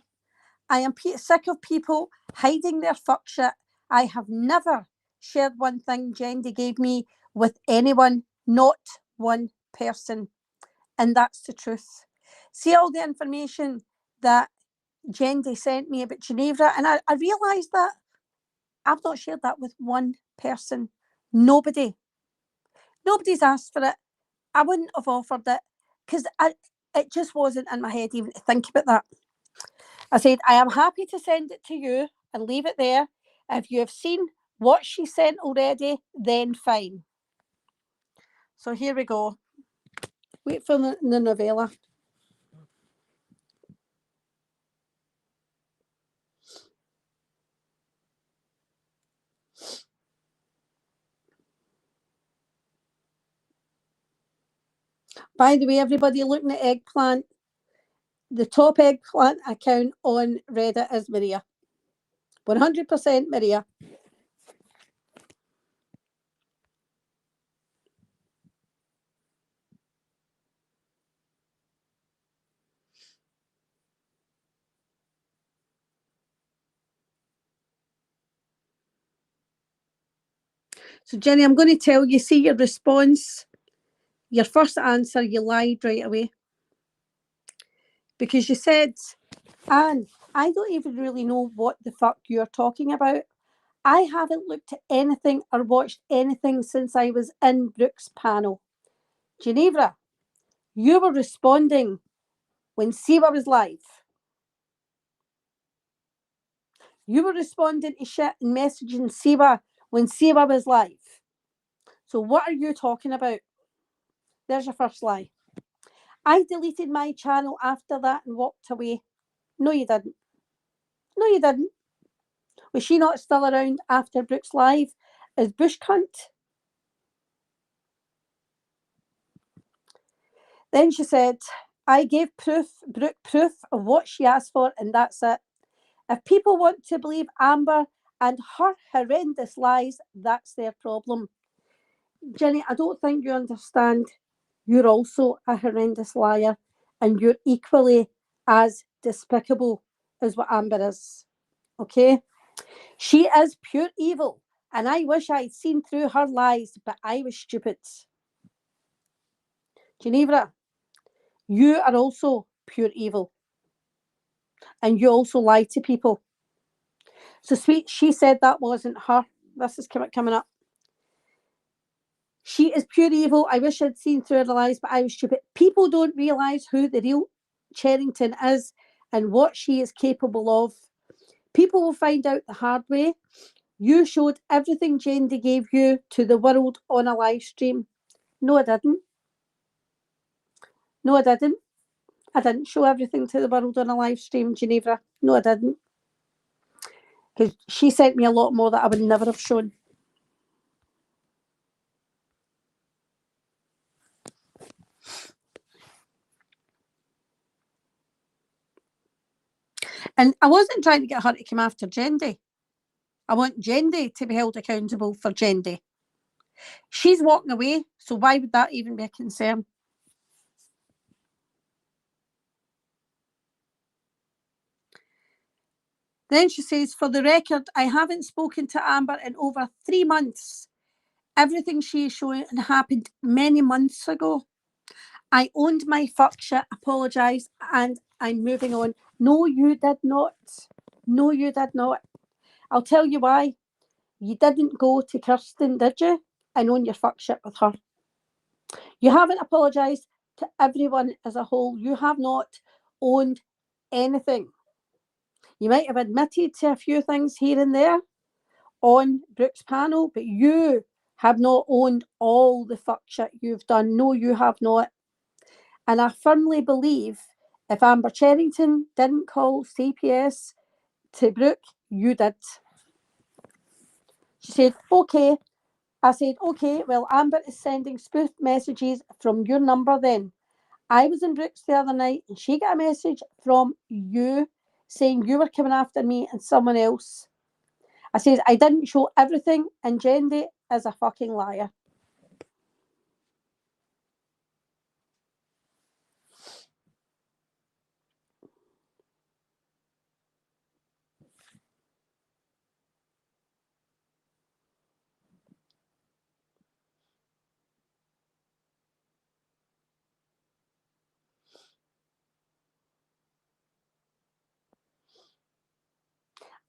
I am sick of people hiding their fuck shit. I have never shared one thing Jendi gave me with anyone, not one person. And that's the truth. See all the information that Jendi sent me about Ginevra, and I realised that I've not shared that with one person. Nobody's asked for it. I wouldn't have offered it because it just wasn't in my head even to think about that. I said, I am happy to send it to you and leave it there. If you have seen what she sent already, then fine. So here we go. Wait for the novella. By the way, everybody looking at Eggplant, the top Eggplant account on Reddit is Maria. 100% Maria. So Jenny, I'm going to tell you, see your response, your first answer, you lied right away. Because you said, Anne, I don't even really know what the fuck you're talking about. I haven't looked at anything or watched anything since I was in Brooke's panel. Ginevra, you were responding when Siwa was live. You were responding to shit and messaging Siwa when Siwa was live. So what are you talking about? There's your first lie. I deleted my channel after that and walked away. No, you didn't. No, you didn't. Was she not still around after Brooke's live as Bush cunt? Then she said, I gave Brooke proof of what she asked for, and that's it. If people want to believe Amber and her horrendous lies, that's their problem. Jenny, I don't think you understand. You're also a horrendous liar, and you're equally as despicable as what Amber is. Okay? She is pure evil, and I wish I'd seen through her lies, but I was stupid. Ginevra, you are also pure evil, and you also lie to people. So sweet, she said that wasn't her. This is coming up. She is pure evil. I wish I'd seen through her lies, but I was stupid. People don't realise who the real Cherrington is and what she is capable of. People will find out the hard way. You showed everything Jendi gave you to the world on a live stream. No, I didn't. No, I didn't. I didn't show everything to the world on a live stream, Ginevra. No, I didn't. Because she sent me a lot more that I would never have shown. And I wasn't trying to get her to come after Jendi. I want Jendi to be held accountable for Jendi. She's walking away, so why would that even be a concern? Then she says, for the record, I haven't spoken to Amber in over 3 months. Everything she is showing happened many months ago. I owned my fuck shit, apologised, and I'm moving on. No, you did not. No, you did not. I'll tell you why. You didn't go to Kirsten, did you? And own your fuck shit with her. You haven't apologised to everyone as a whole. You have not owned anything. You might have admitted to a few things here and there on Brooke's panel, but you have not owned all the fuck shit you've done. No, you have not. And I firmly believe if Amber Cherrington didn't call CPS to Brooke, you did. She said, okay. I said, okay, well, Amber is sending spoof messages from your number then. I was in Brooks the other night and she got a message from you saying you were coming after me and someone else. I said, I didn't show everything, and Jendi is a fucking liar.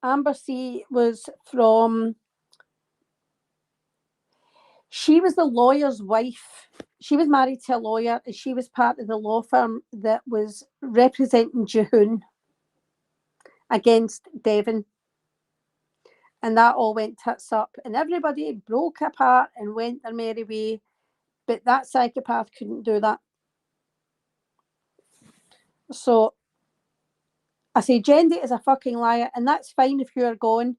Amber C was from... She was the lawyer's wife. She was married to a lawyer, and she was part of the law firm that was representing Jehoon against Devon. And that all went tits up, and everybody broke apart and went their merry way. But that psychopath couldn't do that. So I say, Jendi is a fucking liar, and that's fine if you're gone.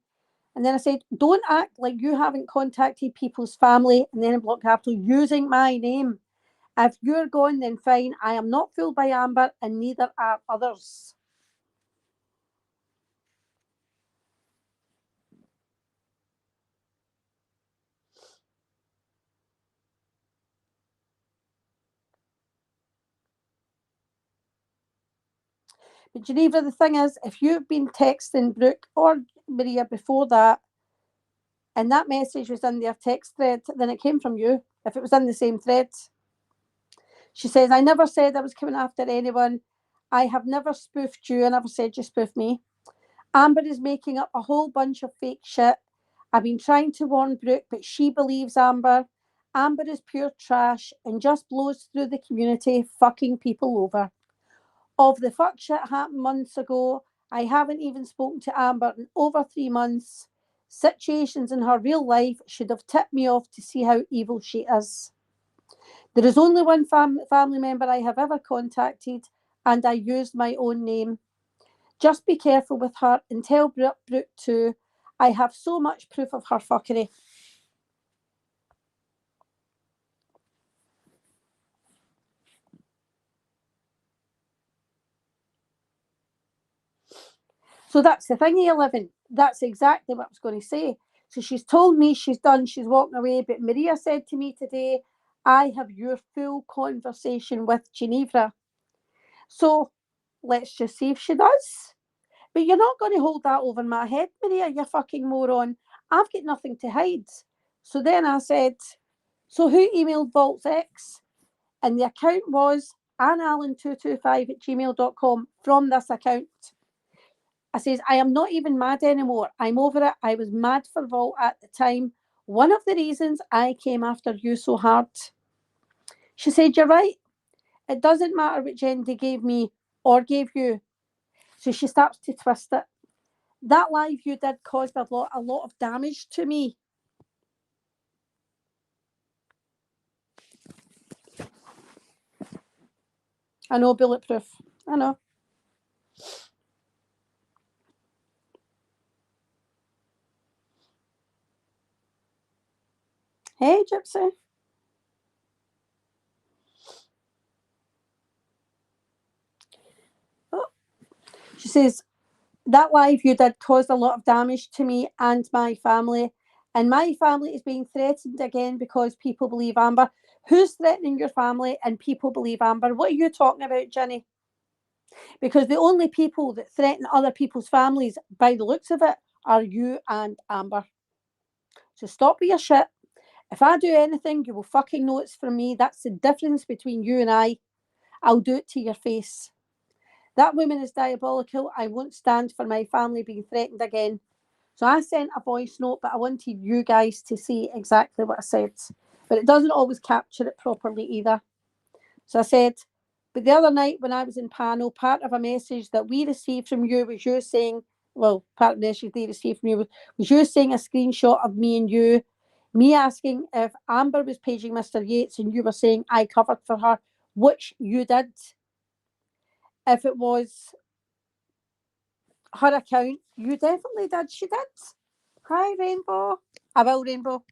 And then I said, don't act like you haven't contacted people's family, and then in block capital, using my name. If you're gone, then fine. I am not fooled by Amber, and neither are others. But Geneva, the thing is, if you've been texting Brooke or Maria before that, and that message was in their text thread, then it came from you, if it was in the same thread. She says, I never said I was coming after anyone. I have never spoofed you. I never said you spoofed me. Amber is making up a whole bunch of fake shit. I've been trying to warn Brooke, but she believes Amber. Amber is pure trash and just blows through the community, fucking people over. Of the fuck shit happened months ago, I haven't even spoken to Amber in over 3 months. Situations in her real life should have tipped me off to see how evil she is. There is only one family member I have ever contacted, and I used my own name. Just be careful with her and tell Brooke too. I have so much proof of her fuckery. So that's the thing, 11. That's exactly what I was going to say. So she's told me she's done, she's walking away. But Maria said to me today, I have your full conversation with Geneva. So let's just see if she does. But you're not going to hold that over my head, Maria, you fucking moron. I've got nothing to hide. So then I said, so who emailed VaultX? And the account was annallen225@gmail.com from this account. I says, I am not even mad anymore. I'm over it. I was mad for Vault at the time. One of the reasons I came after you so hard. She said, you're right. It doesn't matter what Jendi gave me or gave you. So she starts to twist it. That live you did caused a lot of damage to me. I know, bulletproof. I know. Hey, Gypsy. Oh. She says, that live you did caused a lot of damage to me and my family. And my family is being threatened again because people believe Amber. Who's threatening your family and people believe Amber? What are you talking about, Jenny? Because the only people that threaten other people's families, by the looks of it, are you and Amber. So stop with your shit. If I do anything, you will fucking know it's from me. That's the difference between you and I. I'll do it to your face. That woman is diabolical. I won't stand for my family being threatened again. So I sent a voice note, but I wanted you guys to see exactly what I said. But it doesn't always capture it properly either. So I said, but the other night when I was in panel, part of a message that we received from you was you saying, well, part of the message they received from you was you saying a screenshot of me and you, me asking if Amber was paging Mr. Yates and you were saying I covered for her, which you did. If it was her account, you definitely did. She did. Hi, Rainbow. I will, Rainbow.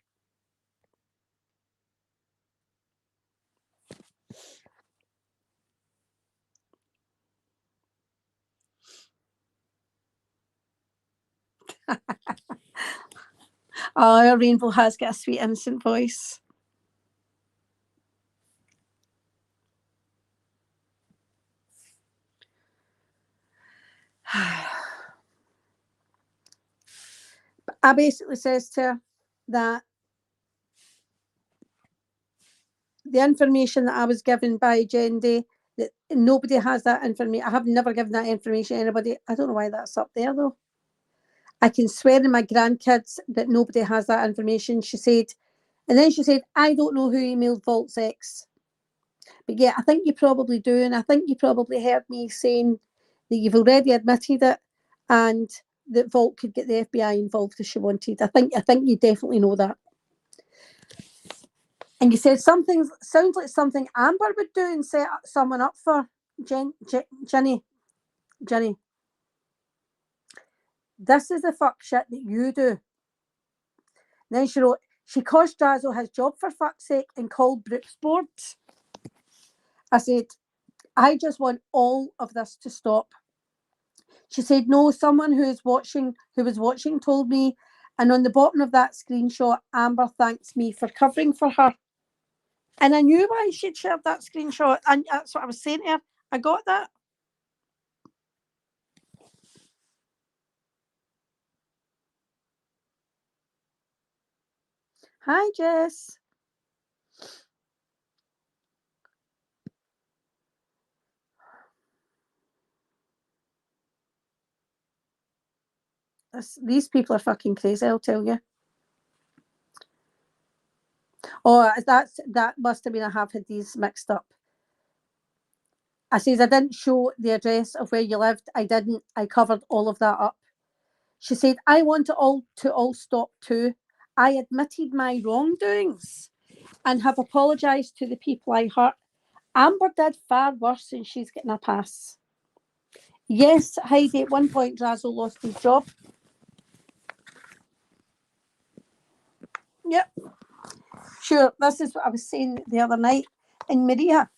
Oh, Rainbow has got a sweet, innocent voice. I basically says to her that the information that I was given by Jendi, that nobody has that information. I have never given that information to anybody. I don't know why that's up there though. I can swear in my grandkids that nobody has that information, she said. And then she said, I don't know who emailed VaultSex. But yeah, I think you probably do. And I think you probably heard me saying that you've already admitted it and that Vault could get the FBI involved if she wanted. I think you definitely know that. And you said something sounds like something Amber would do and set someone up for Jenny. This is the fuck shit that you do. And then she wrote, she cost Drazo his job for fuck's sake and called Brooks board. I said, I just want all of this to stop. She said, no, someone who was watching told me. And on the bottom of that screenshot, Amber thanks me for covering for her. And I knew why she'd shared that screenshot. And that's what I was saying to her. I got that. Hi, Jess. These people are fucking crazy, I'll tell you. Oh, that must have been, I have had these mixed up. I says, I didn't show the address of where you lived. I didn't. I covered all of that up. She said, I want it all to stop too. I admitted my wrongdoings and have apologised to the people I hurt. Amber did far worse and she's getting a pass. Yes, Heidi, at one point Drazo lost his job. Yep. Sure, this is what I was saying the other night. And Maria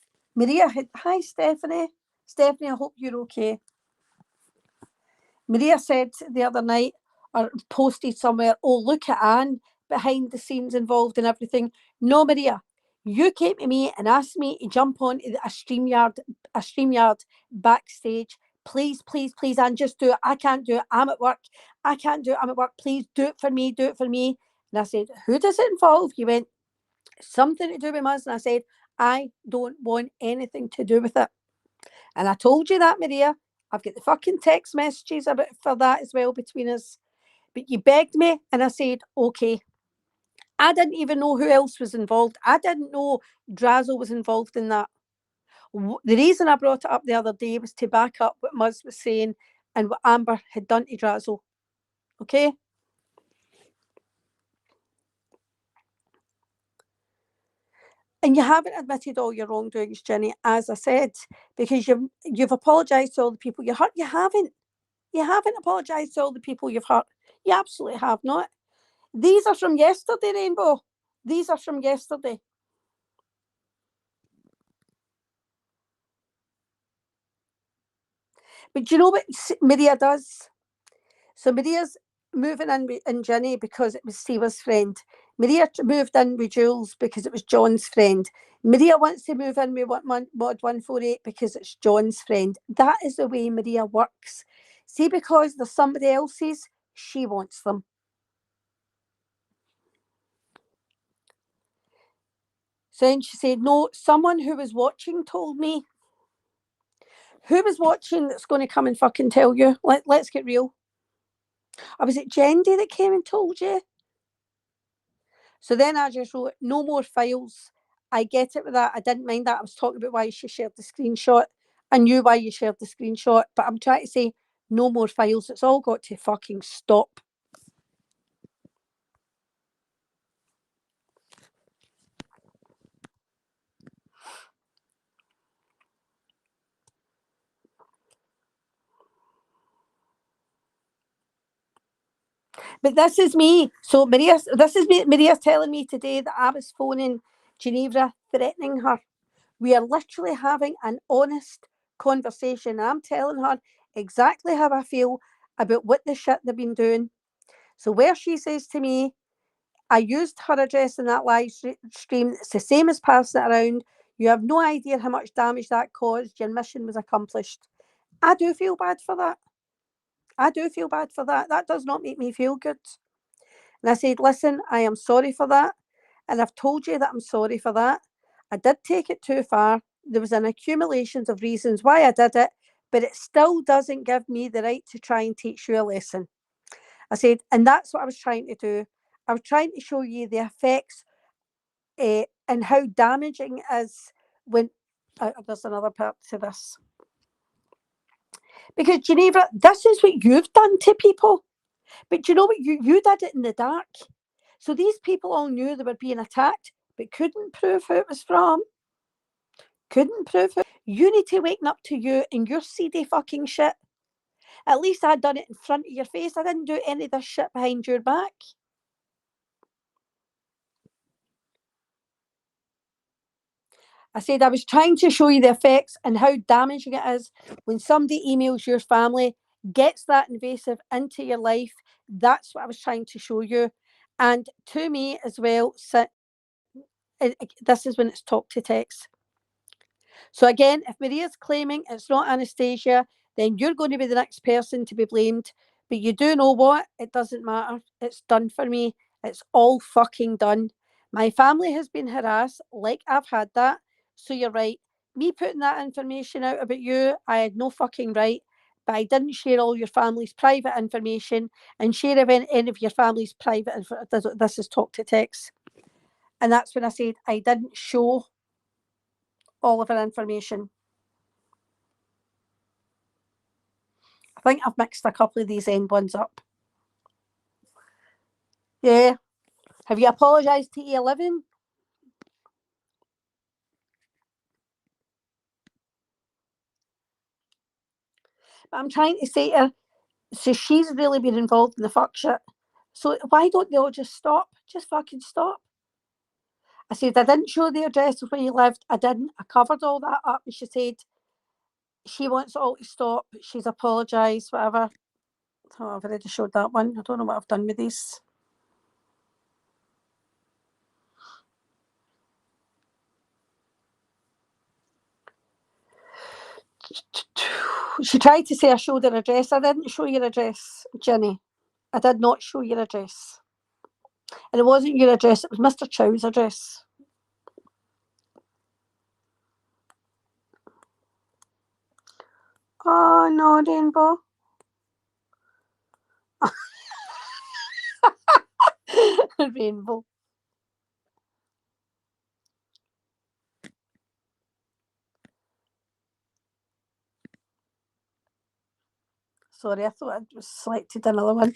had, hi Stephanie. Stephanie, I hope you're okay. Maria said the other night, or posted somewhere, oh, look at Anne behind the scenes involved and everything. No, Maria, you came to me and asked me to jump on a StreamYard backstage. Please, please, please, Anne, just do it. I can't do it. I'm at work. I can't do it. I'm at work. Please do it for me. Do it for me. And I said, who does it involve? You went, something to do with us. And I said, I don't want anything to do with it. And I told you that, Maria. I've got the fucking text messages about for that as well between us. But you begged me and I said, okay. I didn't even know who else was involved. I didn't know Drazo was involved in that. The reason I brought it up the other day was to back up what Muzz was saying and what Amber had done to Drazo. Okay? And you haven't admitted all your wrongdoings, Jenny, as I said, because you've apologised to all the people you hurt. You haven't. You haven't apologised to all the people you've hurt. You absolutely have not. These are from yesterday, Rainbow. These are from yesterday. But do you know what Maria does? So Maria's moving in with Jenny because it was Siva's friend. Maria moved in with Jules because it was John's friend. Maria wants to move in with Mod 148 because it's John's friend. That is the way Maria works. See, because there's somebody else's, she wants them. So then she said, no, someone who was watching told me. Who was watching that's going to come and fucking tell you? Let's get real. Or was it Jendi that came and told you? So then I just wrote, no more files. I get it with that. I didn't mind that. I was talking about why she shared the screenshot. I knew why you shared the screenshot, but I'm trying to say no more files. It's all got to fucking stop. But this is me. So Maria's telling me today that I was phoning Ginevra threatening her. We are literally having an honest conversation. I'm telling her exactly how I feel about what the shit they've been doing. So where she says to me, I used her address in that live stream. It's the same as passing it around. You have no idea how much damage that caused. Your mission was accomplished. I do feel bad for that. I do feel bad for that. That does not make me feel good. And I said, listen, I am sorry for that. And I've told you that I'm sorry for that. I did take it too far. There was an accumulation of reasons why I did it, but it still doesn't give me the right to try and teach you a lesson. I said, and that's what I was trying to do. I was trying to show you the effects and how damaging it is when there's another part to this. Because Geneva, this is what you've done to people. But you know what? You did it in the dark. So these people all knew they were being attacked, but couldn't prove who it was from. Couldn't prove who. You need to waken up to you and your seedy fucking shit. At least I'd done it in front of your face. I didn't do any of this shit behind your back. I said I was trying to show you the effects and how damaging it is when somebody emails your family, gets that invasive into your life. That's what I was trying to show you. And to me as well, this is when it's talk to text. So again, if Maria's claiming it's not Anastasia, then you're going to be the next person to be blamed. But you do know what? It doesn't matter. It's done for me. It's all fucking done. My family has been harassed, like I've had that. So you're right. Me putting that information out about you, I had no fucking right. But I didn't share all your family's private information and share any of your family's private information. This is talk to text. And that's when I said I didn't show all of her information. I think I've mixed a couple of these end ones up. Yeah. Have you apologised to E11? But I'm trying to say to her, so she's really been involved in the fuck shit. So why don't they all just stop? Just fucking stop. I said, I didn't show the address of where you lived. I didn't. I covered all that up. And she said, she wants it all to stop. She's apologised, whatever. Oh, I've already showed that one. I don't know what I've done with these. She tried to say I showed her address. I didn't show your address, Jenny. I did not show your address. And it wasn't your address, it was Mr. Chow's address. Oh no, Rainbow. Rainbow. Sorry, I thought I was selected another one.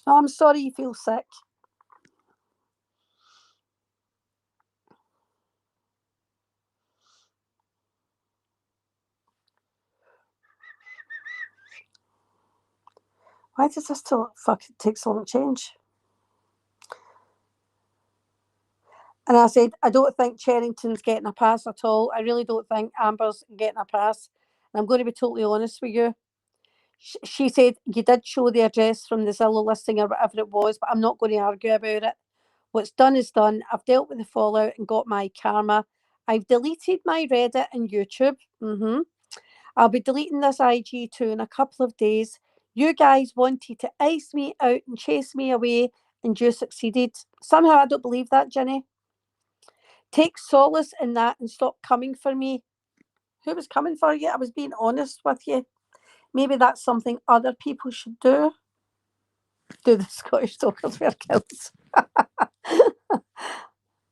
Oh, I'm sorry you feel sick. Why does this still fucking take so long to change? And I said, I don't think Cherrington's getting a pass at all. I really don't think Amber's getting a pass. And I'm going to be totally honest with you. She said, you did show the address from the Zillow listing or whatever it was, but I'm not going to argue about it. What's done is done. I've dealt with the fallout and got my karma. I've deleted my Reddit and YouTube. I'll be deleting this IG too in a couple of days. You guys wanted to ice me out and chase me away, and you succeeded. Somehow I don't believe that, Jenny. Take solace in that and stop coming for me. Who was coming for you? I was being honest with you. Maybe that's something other people should do. Do the Scottish Talkers wear kilts?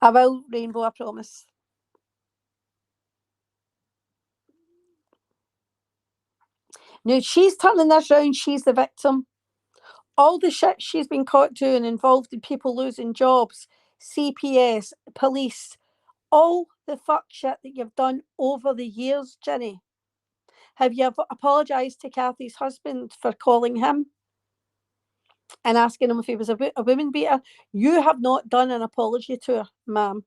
I will, Rainbow, I promise. Now she's turning this round, she's the victim. All the shit she's been caught doing involved in people losing jobs, CPS, police, all the fuck shit that you've done over the years, Jenny. Have you apologised to Kathy's husband for calling him and asking him if he was a woman beater? You have not done an apology to her, ma'am.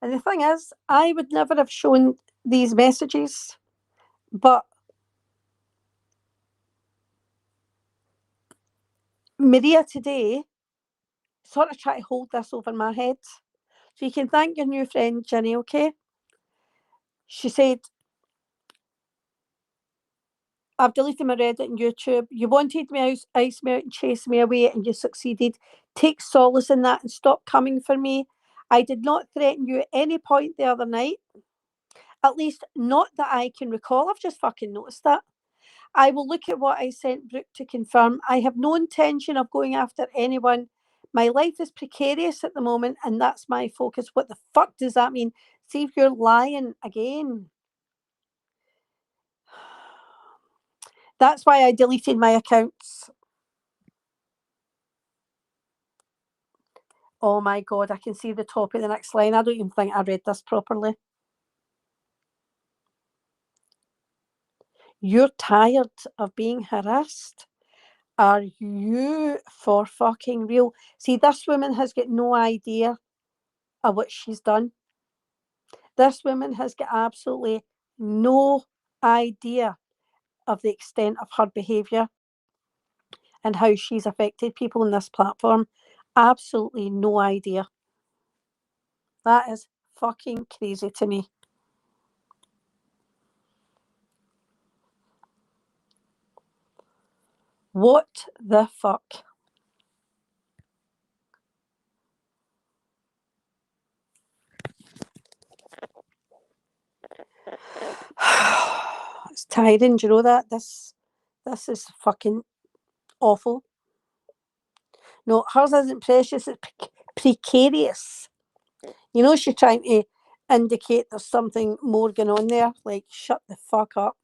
And the thing is, I would never have shown these messages, but Maria today sort of tried to hold this over my head. So you can thank your new friend, Ginny, okay? She said, I've deleted my Reddit and YouTube. You wanted me ice melt and chase me away, and you succeeded. Take solace in that and stop coming for me. I did not threaten you at any point the other night. At least not that I can recall. I've just fucking noticed that. I will look at what I sent Brooke to confirm. I have no intention of going after anyone. My life is precarious at the moment, and that's my focus. What the fuck does that mean? See if you're lying again. That's why I deleted my accounts. Oh my God, I can see the top of the next line. I don't even think I read this properly. You're tired of being harassed? Are you for fucking real? See, this woman has got no idea of what she's done. This woman has got absolutely no idea of the extent of her behaviour and how she's affected people on this platform. Absolutely no idea. That is fucking crazy to me. What the fuck? It's tiring, do you know that? This is fucking awful. No, hers isn't precious, it's precarious. You know, she's trying to indicate there's something more going on there. Like, shut the fuck up.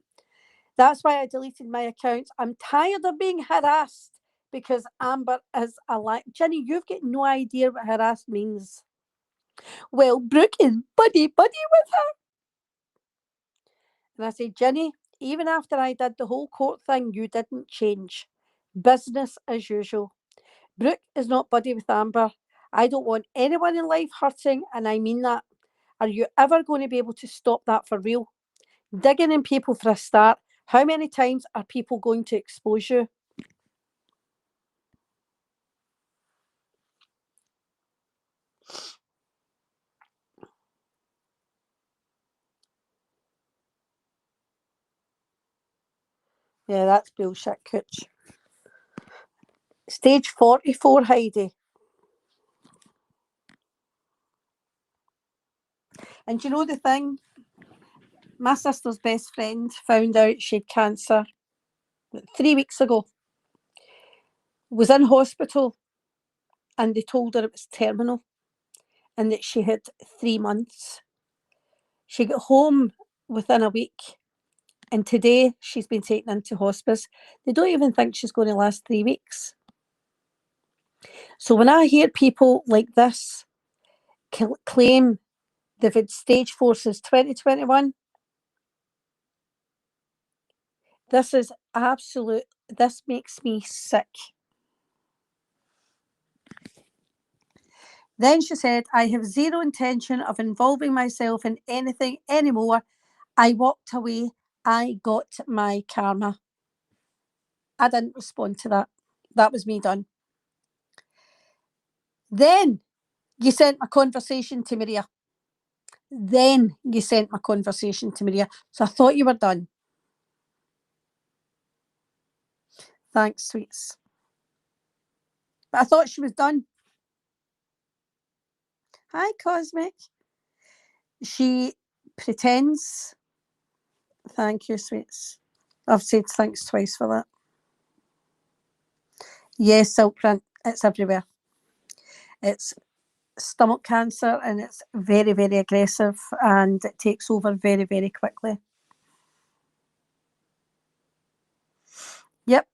That's why I deleted my accounts. I'm tired of being harassed because Amber is a lie. Ginny, you've got no idea what harassed means. Well, Brooke is buddy with her. And I say, Ginny, even after I did the whole court thing, you didn't change. Business as usual. Brooke is not buddy with Amber. I don't want anyone in life hurting, and I mean that. Are you ever going to be able to stop that for real? Digging in people for a start. How many times are people going to expose you? Yeah, that's bullshit, Cooch. Stage 44, Heidi. And you know the thing? My sister's best friend found out she had cancer 3 weeks ago. Was in hospital, and they told her it was terminal and that she had 3 months. She got home within a week, and today she's been taken into hospice. They don't even think she's going to last 3 weeks. So when I hear people like this claim they've had stage 4 since 2021, this is absolute, this makes me sick. Then she said, I have zero intention of involving myself in anything anymore. I walked away. I got my karma. I didn't respond to that. That was me done. Then you sent my conversation to Maria. So I thought you were done. Thanks, sweets. But I thought she was done. Hi, Cosmic. She pretends. Thank you, sweets. I've said thanks twice for that. Yes, silk print. It's everywhere. It's stomach cancer, and it's very, very aggressive, and it takes over very, very quickly. Yep.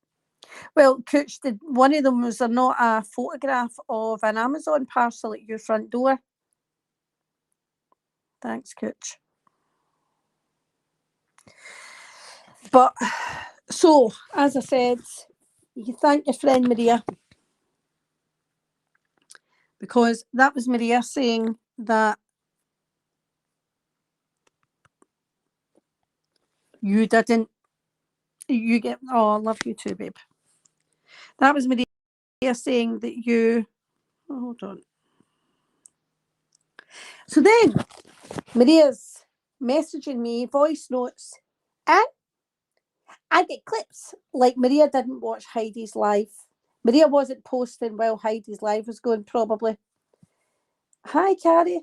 Well, Cooch, did one of them, was there not a photograph of an Amazon parcel at your front door? Thanks, Cooch. But, so, as I said, you thank your friend Maria, because that was Maria saying that you didn't, you get, oh, I love you too, babe. That was Maria saying that you, oh, hold on. So then Maria's messaging me voice notes, and I get clips. Like Maria didn't watch Heidi's live. Maria wasn't posting while Heidi's live was going, probably. Hi, Carrie.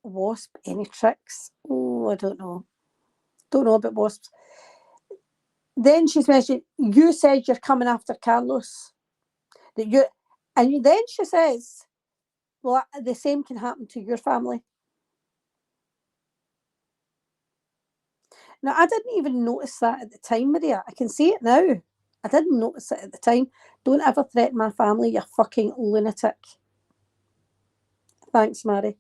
Wasp, any tricks? Oh, I don't know. Don't know about wasps. Then she's mentioned, you said you're coming after Carlos. And then she says, well, the same can happen to your family. Now, I didn't even notice that at the time, Maria. I can see it now. I didn't notice it at the time. Don't ever threaten my family, you fucking lunatic. Thanks, Mary.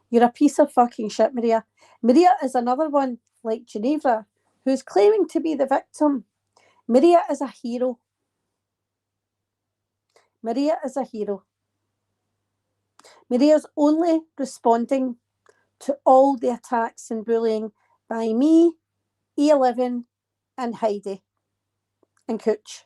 You're a piece of fucking shit, Maria. Maria is another one, like Ginevra, who's claiming to be the victim. Maria is a hero. Maria is a hero. Maria's only responding to all the attacks and bullying by me, E11, and Heidi, and Cooch.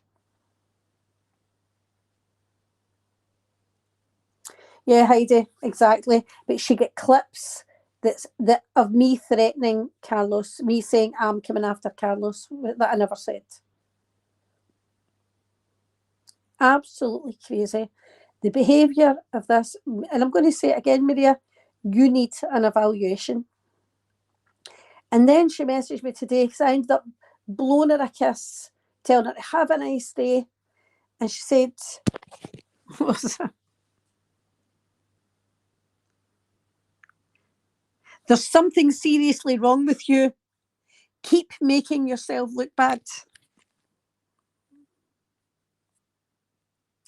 Yeah, Heidi, exactly. But she get clips that of me threatening Carlos, me saying I'm coming after Carlos, that I never said. Absolutely crazy. The behaviour of this, and I'm going to say it again, Maria, you need an evaluation. And then she messaged me today because I ended up blowing her a kiss, telling her to have a nice day. And she said, what was that? There's something seriously wrong with you. Keep making yourself look bad.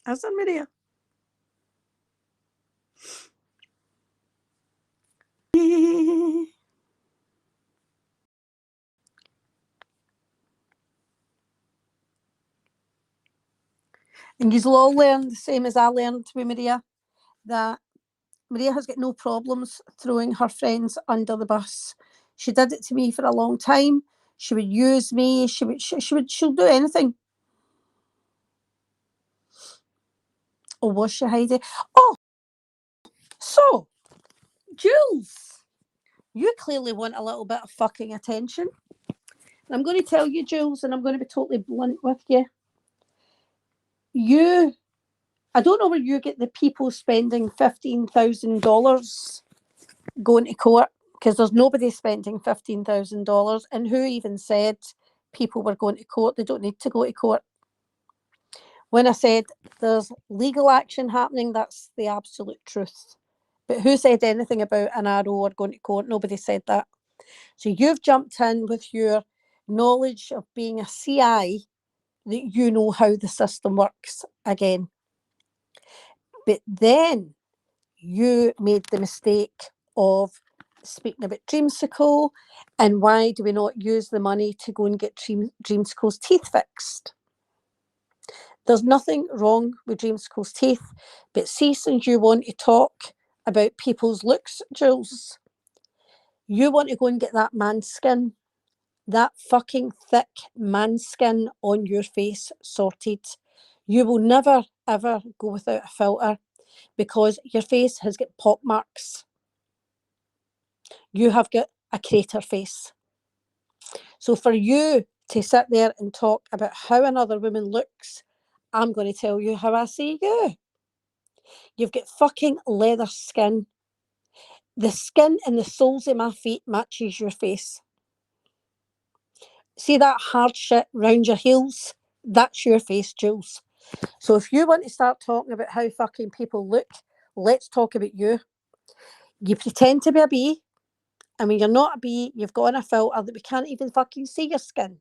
As in, Maria. And you'll all learn the same as I learned with Maria, that Maria has got no problems throwing her friends under the bus. She did it to me for a long time. She would use me. She'll do anything. Oh, was she, Heidi? Oh, so, Jules, you clearly want a little bit of fucking attention. And I'm going to tell you, Jules, and I'm going to be totally blunt with you. I don't know where you get the people spending $15,000 going to court, because there's nobody spending $15,000. And who even said people were going to court? They don't need to go to court. When I said there's legal action happening, that's the absolute truth. But who said anything about an RO or going to court? Nobody said that. So you've jumped in with your knowledge of being a CI, that you know how the system works again. But then you made the mistake of speaking about Dreamsicle, and why do we not use the money to go and get Dreamsicle's teeth fixed? There's nothing wrong with Dreamsicle's teeth, but see, since you want to talk about people's looks, Jules, you want to go and get that man skin, that fucking thick man skin on your face sorted. You will never, ever go without a filter, because your face has got pock marks. You have got a crater face. So for you to sit there and talk about how another woman looks, I'm going to tell you how I see you. You've got fucking leather skin. The skin and the soles of my feet matches your face. See that hard shit round your heels? That's your face, Jules. So if you want to start talking about how fucking people look, let's talk about you. You pretend to be a bee, and when you're not a bee, you've got on a filter that we can't even fucking see your skin.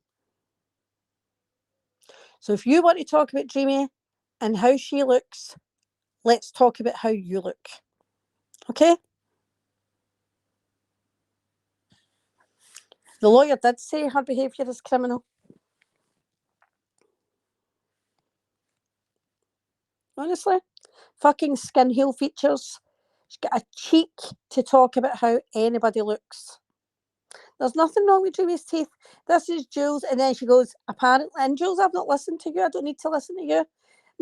So if you want to talk about Dreamy and how she looks, let's talk about how you look. Okay? The lawyer did say her behaviour is criminal. Honestly. Fucking skin heel features. She's got a cheek to talk about how anybody looks. There's nothing wrong with Dreamy's teeth. This is Jules. And then she goes, apparently, and Jules, I've not listened to you. I don't need to listen to you.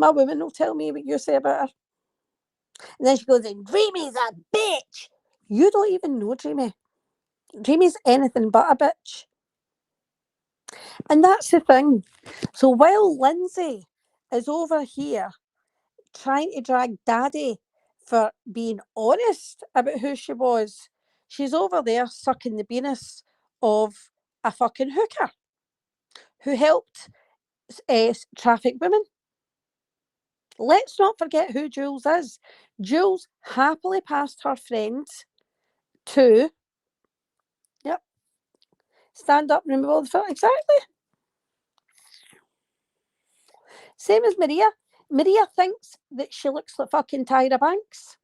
My woman will tell me what you say about her. And then she goes, and Dreamy's a bitch. You don't even know Dreamy. Dreamy's anything but a bitch. And that's the thing. So while Lindsay is over here trying to drag Daddy for being honest about who she was, she's over there sucking the penis of a fucking hooker who helped traffic women. Let's not forget who Jules is. Jules happily passed her friend to, stand up and remove all the foot. Exactly. Same as Maria. Maria thinks that she looks like fucking Tyra Banks.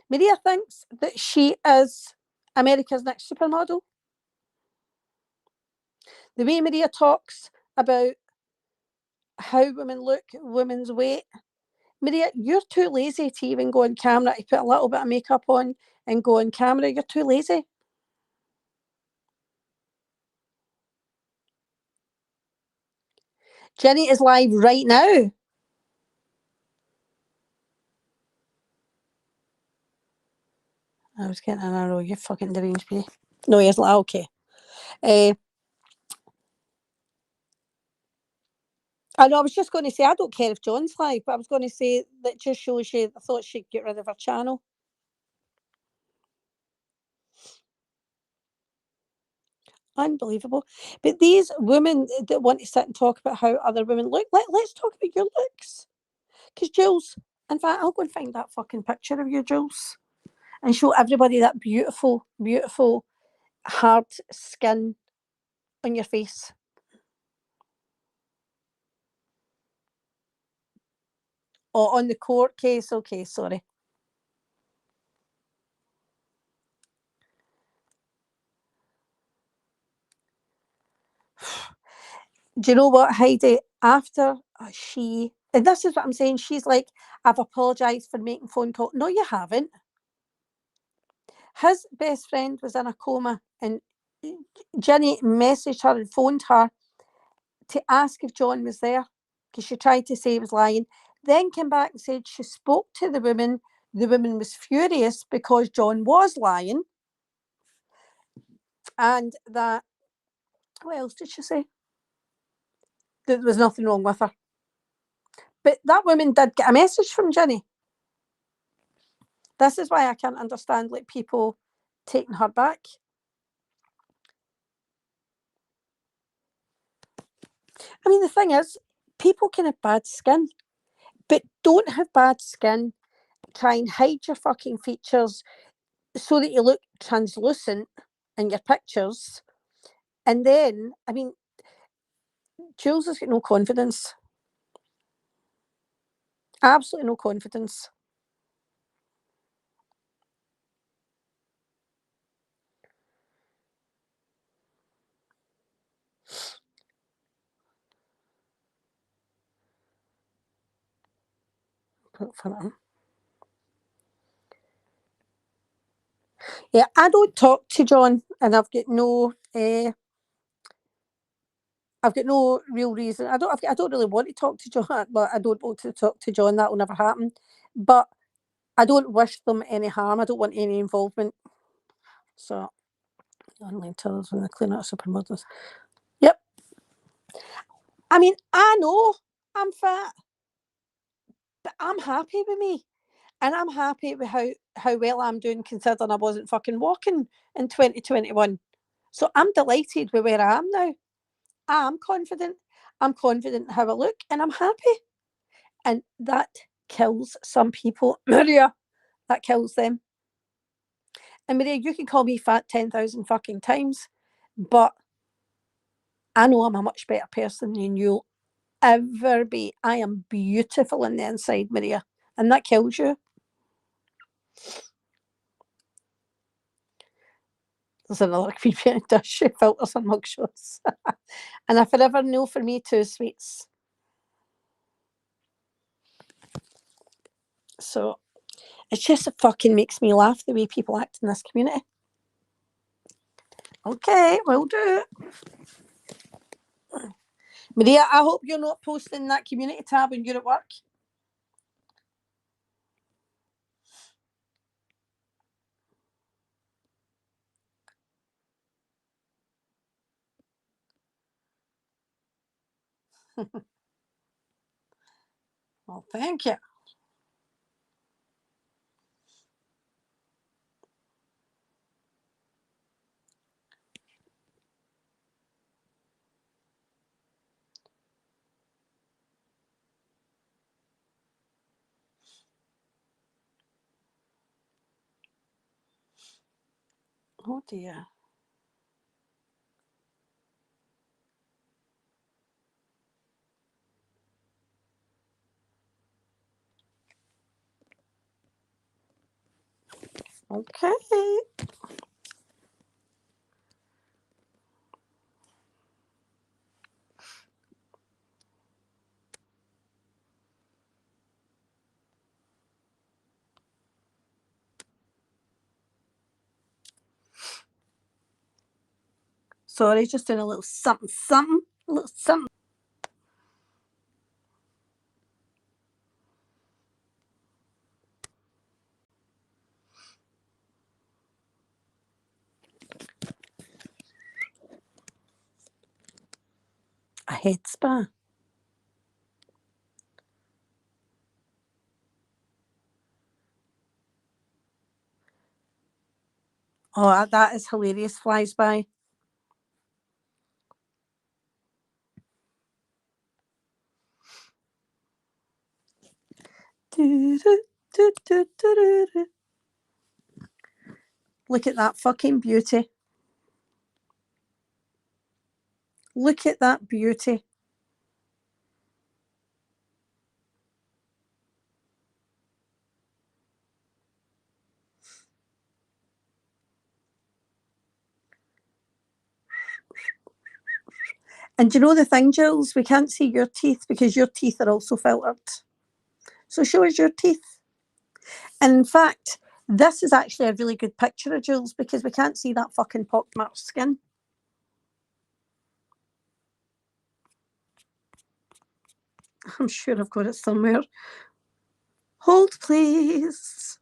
Maria thinks that she is America's Next Supermodel. The way Maria talks about how women look, women's weight. Maria, you're too lazy to even go on camera, to put a little bit of makeup on and go on camera. You're too lazy. Jenny is live right now. I was getting an arrow, you fucking deranged me. No, he isn't. Okay. I know, I was just going to say, I don't care if John's live, but I was going to say that just shows you, I thought she'd get rid of her channel. Unbelievable. But these women that want to sit and talk about how other women look, let's talk about your looks. Because Jules, in fact, I'll go and find that fucking picture of you, Jules, and show everybody that beautiful, beautiful, hard skin on your face. Oh, on the court case. Okay, sorry. Do you know what, Heidi? After she, and this is what I'm saying, she's like, I've apologised for making phone call. No, you haven't. His best friend was in a coma, and Jenny messaged her and phoned her to ask if John was there, because she tried to say he was lying. Then came back and said she spoke to the woman. The woman was furious because John was lying. And that, what else did she say? There was nothing wrong with her. But that woman did get a message from Jenny. This is why I can't understand like people taking her back. I mean, the thing is, people can have bad skin, but don't have bad skin. Try and hide your fucking features so that you look translucent in your pictures. And then, I mean, Jules has got no confidence. Absolutely no confidence. Yeah, I don't talk to John, and I've got no real reason. I don't really want to talk to John, but I don't want to talk to John. That will never happen. But I don't wish them any harm. I don't want any involvement. So, online tellers when they clean out supermodels. Yep. I mean, I know I'm fat, but I'm happy with me. And I'm happy with how well I'm doing, considering I wasn't fucking walking in 2021. So I'm delighted with where I am now. I'm confident. I'm confident in how I look, and I'm happy. And that kills some people. Maria, that kills them. And Maria, you can call me fat 10,000 fucking times, but I know I'm a much better person than you'll ever be. I am beautiful on the inside, Maria, and that kills you. There's another creepy does she filters on mugshots. And I forever know for me too, sweets. So it just fucking makes me laugh the way people act in this community. Okay, we'll do it. Maria, I hope you're not posting that community tab when you're at work. Well, thank you. Oh dear. Okay. Sorry, just doing a little something, a little something. A head spa. Oh, that is hilarious. Flies by. Look at that fucking beauty. Look at that beauty. And you know the thing, Jules? We can't see your teeth because your teeth are also filtered. So show us your teeth. And in fact, this is actually a really good picture of Jules because we can't see that fucking pockmarked skin. I'm sure I've got it somewhere. Hold, please.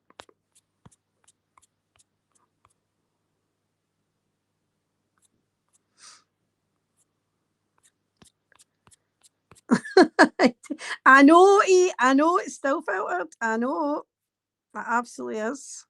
I know, E. I know it's still filtered. I know. It absolutely is.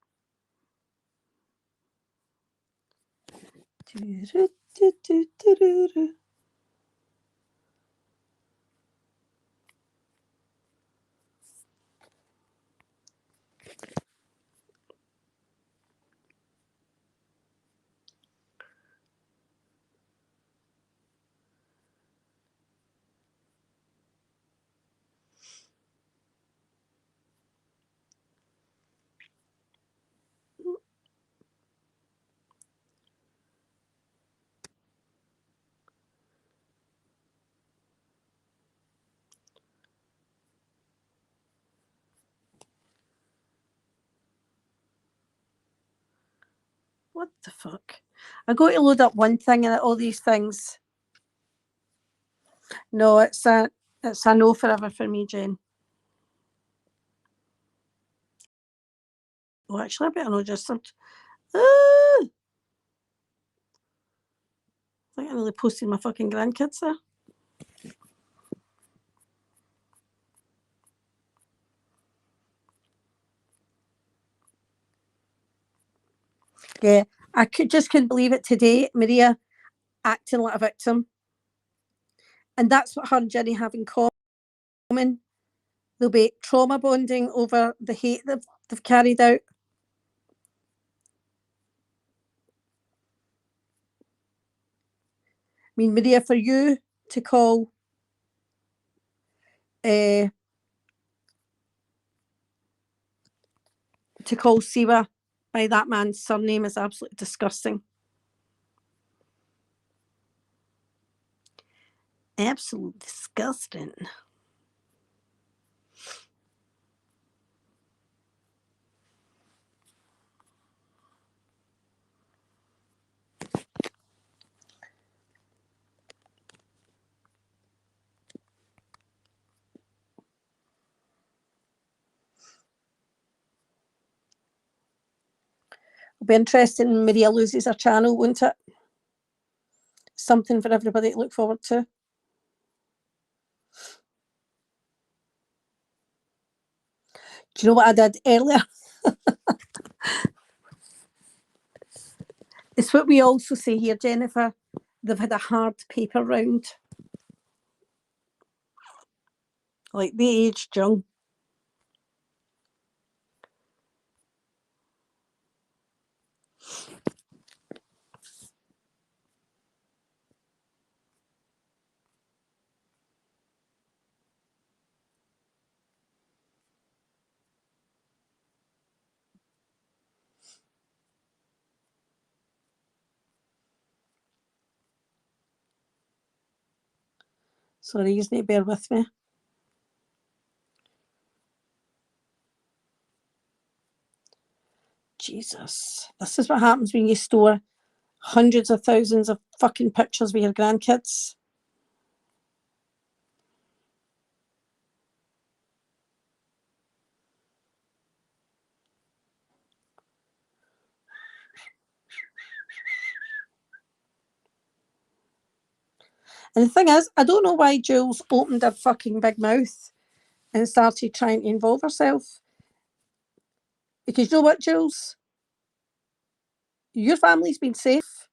What the fuck? I got to load up one thing and all these things. No, it's a no forever for me, Jane. Oh, actually, I better not just. I think I really posted my fucking grandkids there. Yeah, I couldn't believe it today. Maria acting like a victim, and that's what her and Ginny have in common. They'll be trauma bonding over the hate that they've carried out. I mean, Maria, for you to call Siwa by that man's surname is absolutely disgusting. Absolutely disgusting. It'll be interesting when Maria loses her channel, won't it? Something for everybody to look forward to. Do you know what I did earlier? It's what we also say here, Jennifer. They've had a hard paper round. Like, they aged young. Sorry, you need to bear with me. Jesus. This is what happens when you store hundreds of thousands of fucking pictures with your grandkids. And the thing is, I don't know why Jules opened her fucking big mouth and started trying to involve herself. Because you know what, Jules? Your family's been safe.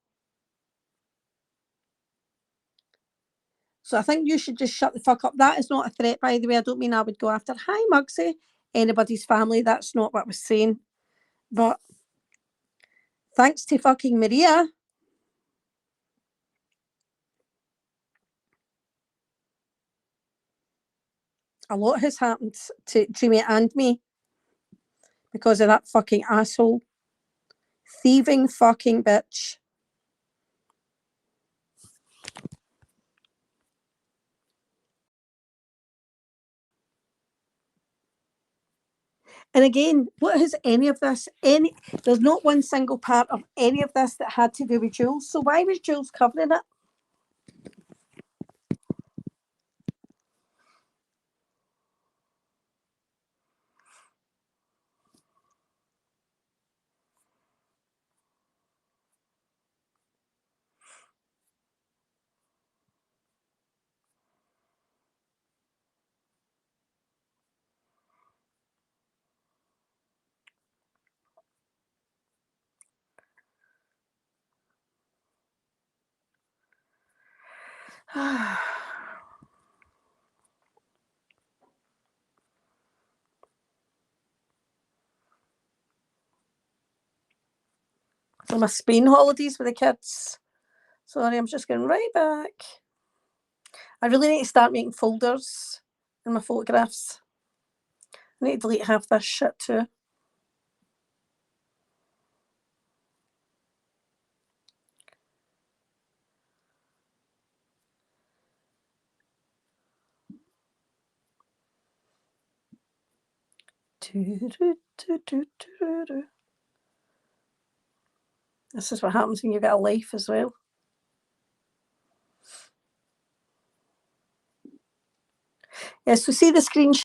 So I think you should just shut the fuck up. That is not a threat, by the way. I don't mean I would go after, hi, Mugsy, anybody's family. That's not what I was saying. But thanks to fucking Maria, a lot has happened to me and me because of that fucking asshole. Thieving fucking bitch. And again, what has any of this, there's not one single part of any of this that had to do with Jules. So why was Jules covering it? So my Spain holidays with the kids. Sorry, I'm just going right back. I really need to start making folders in my photographs. I need to delete half this shit too. This is what happens when you get a life as well. Yes, so see the screenshot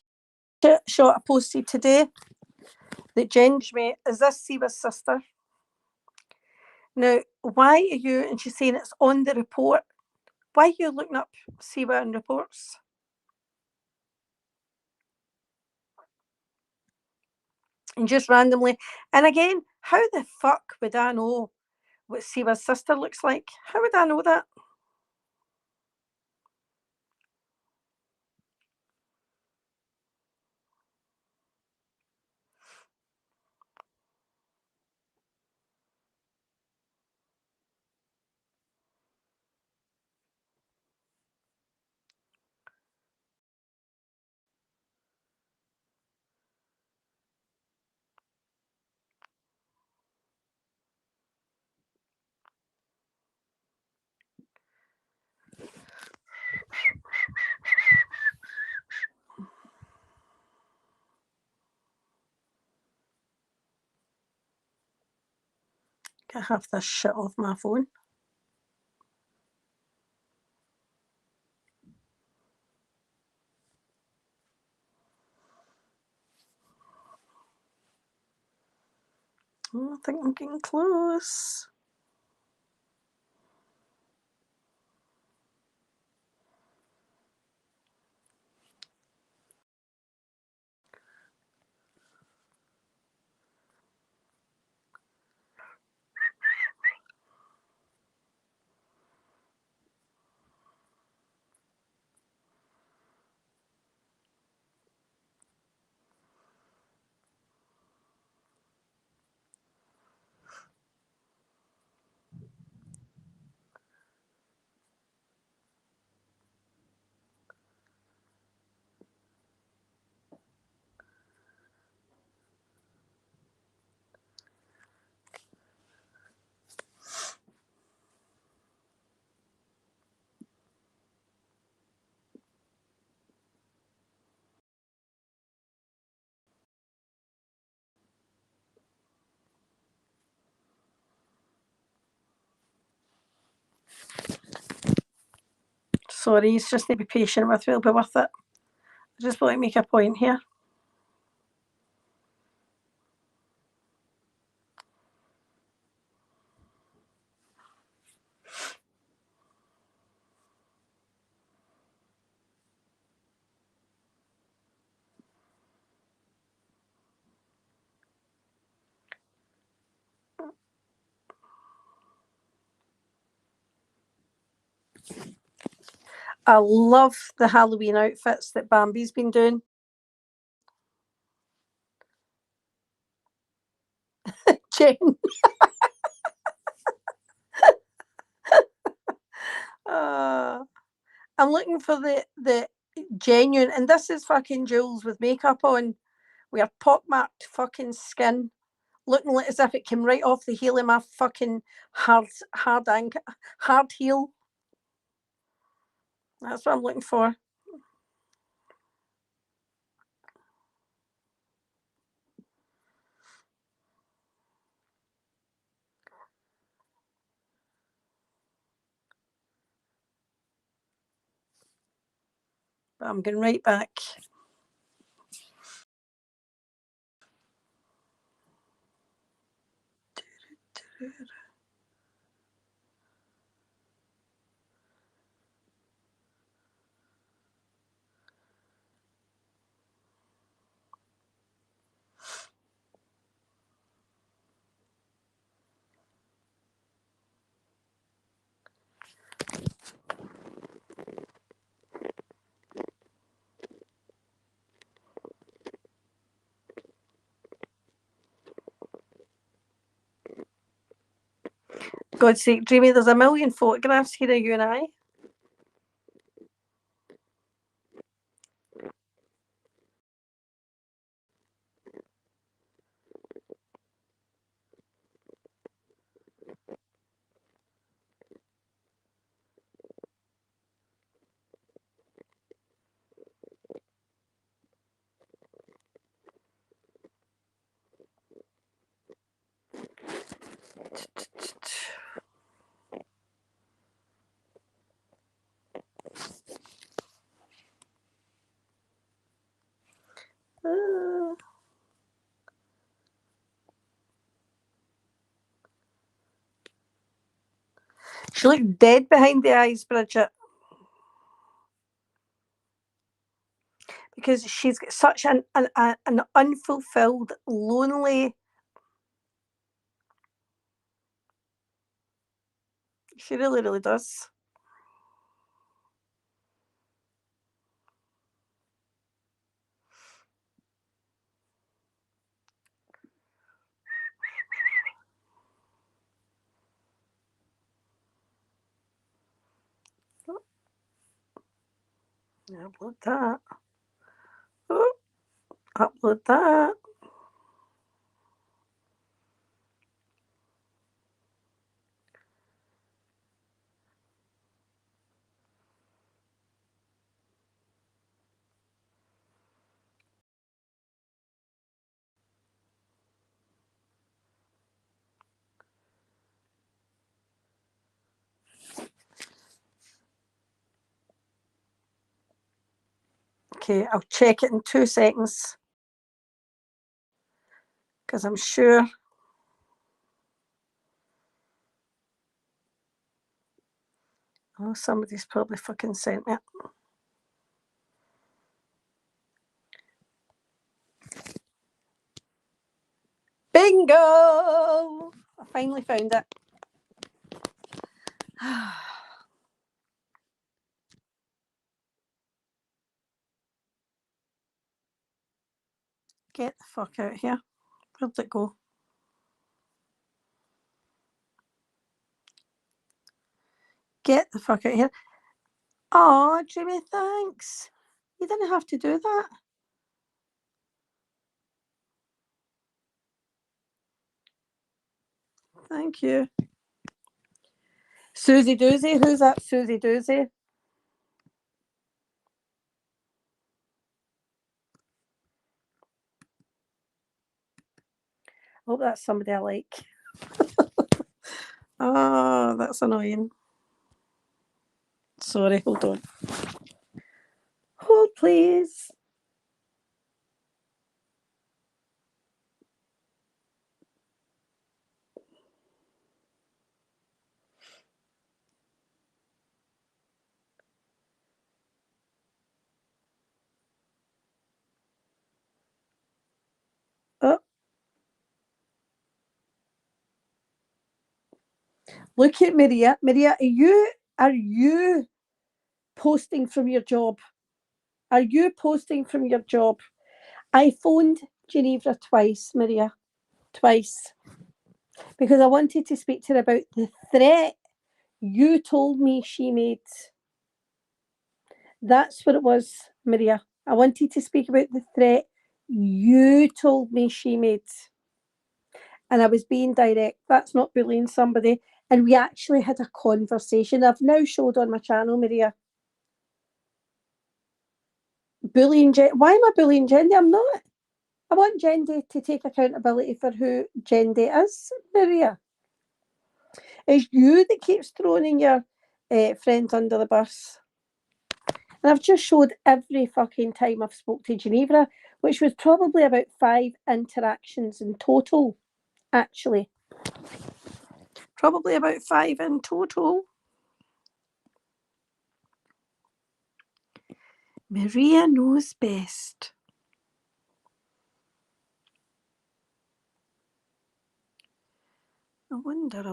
I posted today that Jen me. Is this Siva's sister? Now, why are you, and she's saying it's on the report, why are you looking up Siva in reports? And just randomly, and again, how the fuck would I know what Siva's sister looks like? How would I know that? I have this shit off my phone. I think I'm getting close. Sorry, you just need to be patient with me. It'll be worth it. I just want to make a point here. I love the Halloween outfits that Bambi's been doing. Jen. I'm looking for the genuine, and this is fucking Jules with makeup on, with a pockmarked fucking skin, looking like as if it came right off the heel of my fucking hard heel. That's what I'm looking for. But I'm going right back. God's sake, Jamie, there's a million photographs here of you and I. She looked dead behind the eyes, Bridget. Because she's got such an unfulfilled, lonely. She really, really does. Upload that. Oh, upload that. Okay, I'll check it in 2 seconds. Because I'm sure Oh, somebody's probably fucking sent me it. Bingo! I finally found it. Get the fuck out of here. Where'd it go? Get the fuck out of here. Oh, Jimmy, thanks. You didn't have to do that. Thank you. Susie Doozy. Who's that Susie Doozy? Hope that's somebody I like. Oh, that's annoying. Sorry, hold on. Hold, please. Oh. Look at Maria. Maria, are you posting from your job? Are you posting from your job? I phoned Geneva twice, Maria. Twice. Because I wanted to speak to her about the threat you told me she made. That's what it was, Maria. I wanted to speak about the threat you told me she made. And I was being direct. That's not bullying somebody. And we actually had a conversation. I've now showed on my channel, Maria. Bullying why am I bullying Jendi? I'm not. I want Jendi to take accountability for who Jendi is, Maria. It's you that keeps throwing your friends under the bus. And I've just showed every fucking time I've spoke to Geneva, which was probably about 5 interactions in total, actually. Probably about 5 in total. Maria knows best. I wonder. I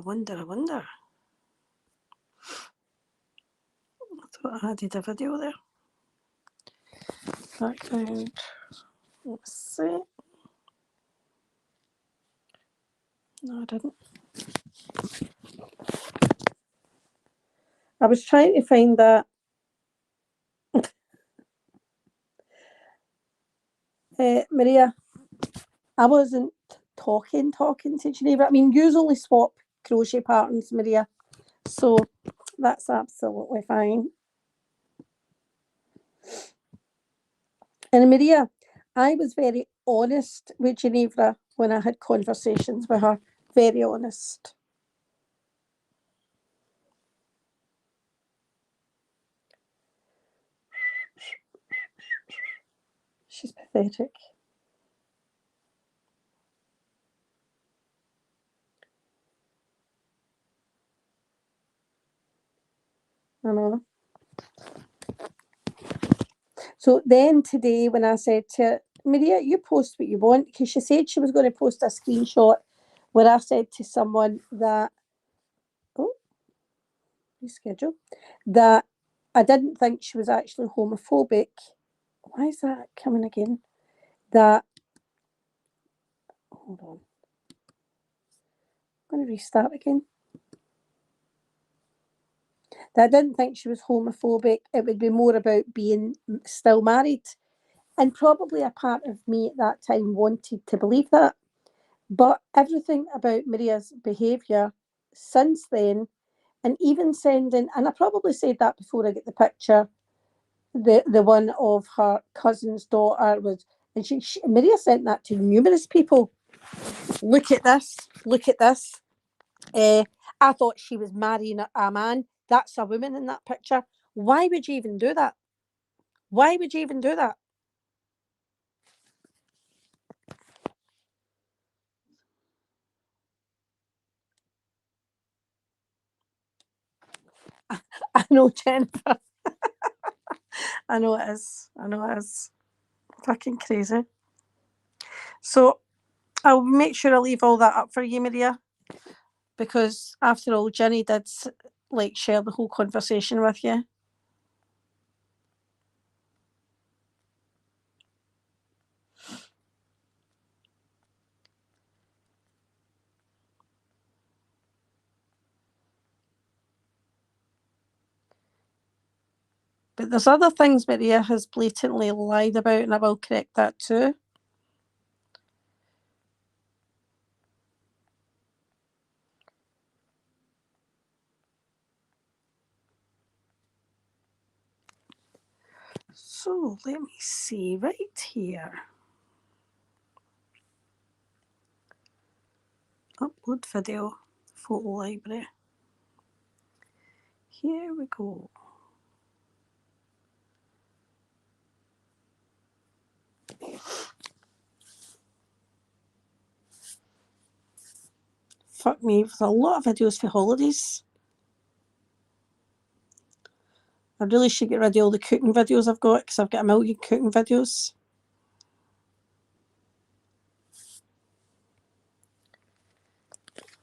thought I added a video there. Background. Let's see. No, I didn't. I was trying to find that. Maria, I wasn't talking to Geneva. I mean, you only swap crochet patterns, Maria. So that's absolutely fine. And Maria, I was very honest with Geneva when I had conversations with her. Very honest. She's pathetic. I know. So then today when I said to her, Maria, you post what you want, because she said she was going to post a screenshot where I said to someone that, reschedule, that I didn't think she was actually homophobic. Why is that coming again? That, hold on. I'm going to restart again. That I didn't think she was homophobic. It would be more about being still married. And probably a part of me at that time wanted to believe that. But everything about Maria's behaviour since then, and even sending, and I probably said that before I get the picture, the one of her cousin's daughter was, and Maria sent that to numerous people. Look at this. I thought she was marrying a man. That's a woman in that picture. Why would you even do that? Why would you even do that? know, Jennifer. I know it is. I know it is. Fucking crazy. So I'll make sure I leave all that up for you, Maria, because after all, Jenny did like share the whole conversation with you. But there's other things Maria has blatantly lied about, and I will correct that too. So let me see right here. Upload video, photo library. Here we go. Fuck me, with a lot of videos for holidays. I really should get rid of all the cooking videos I've got, because I've got a million cooking videos.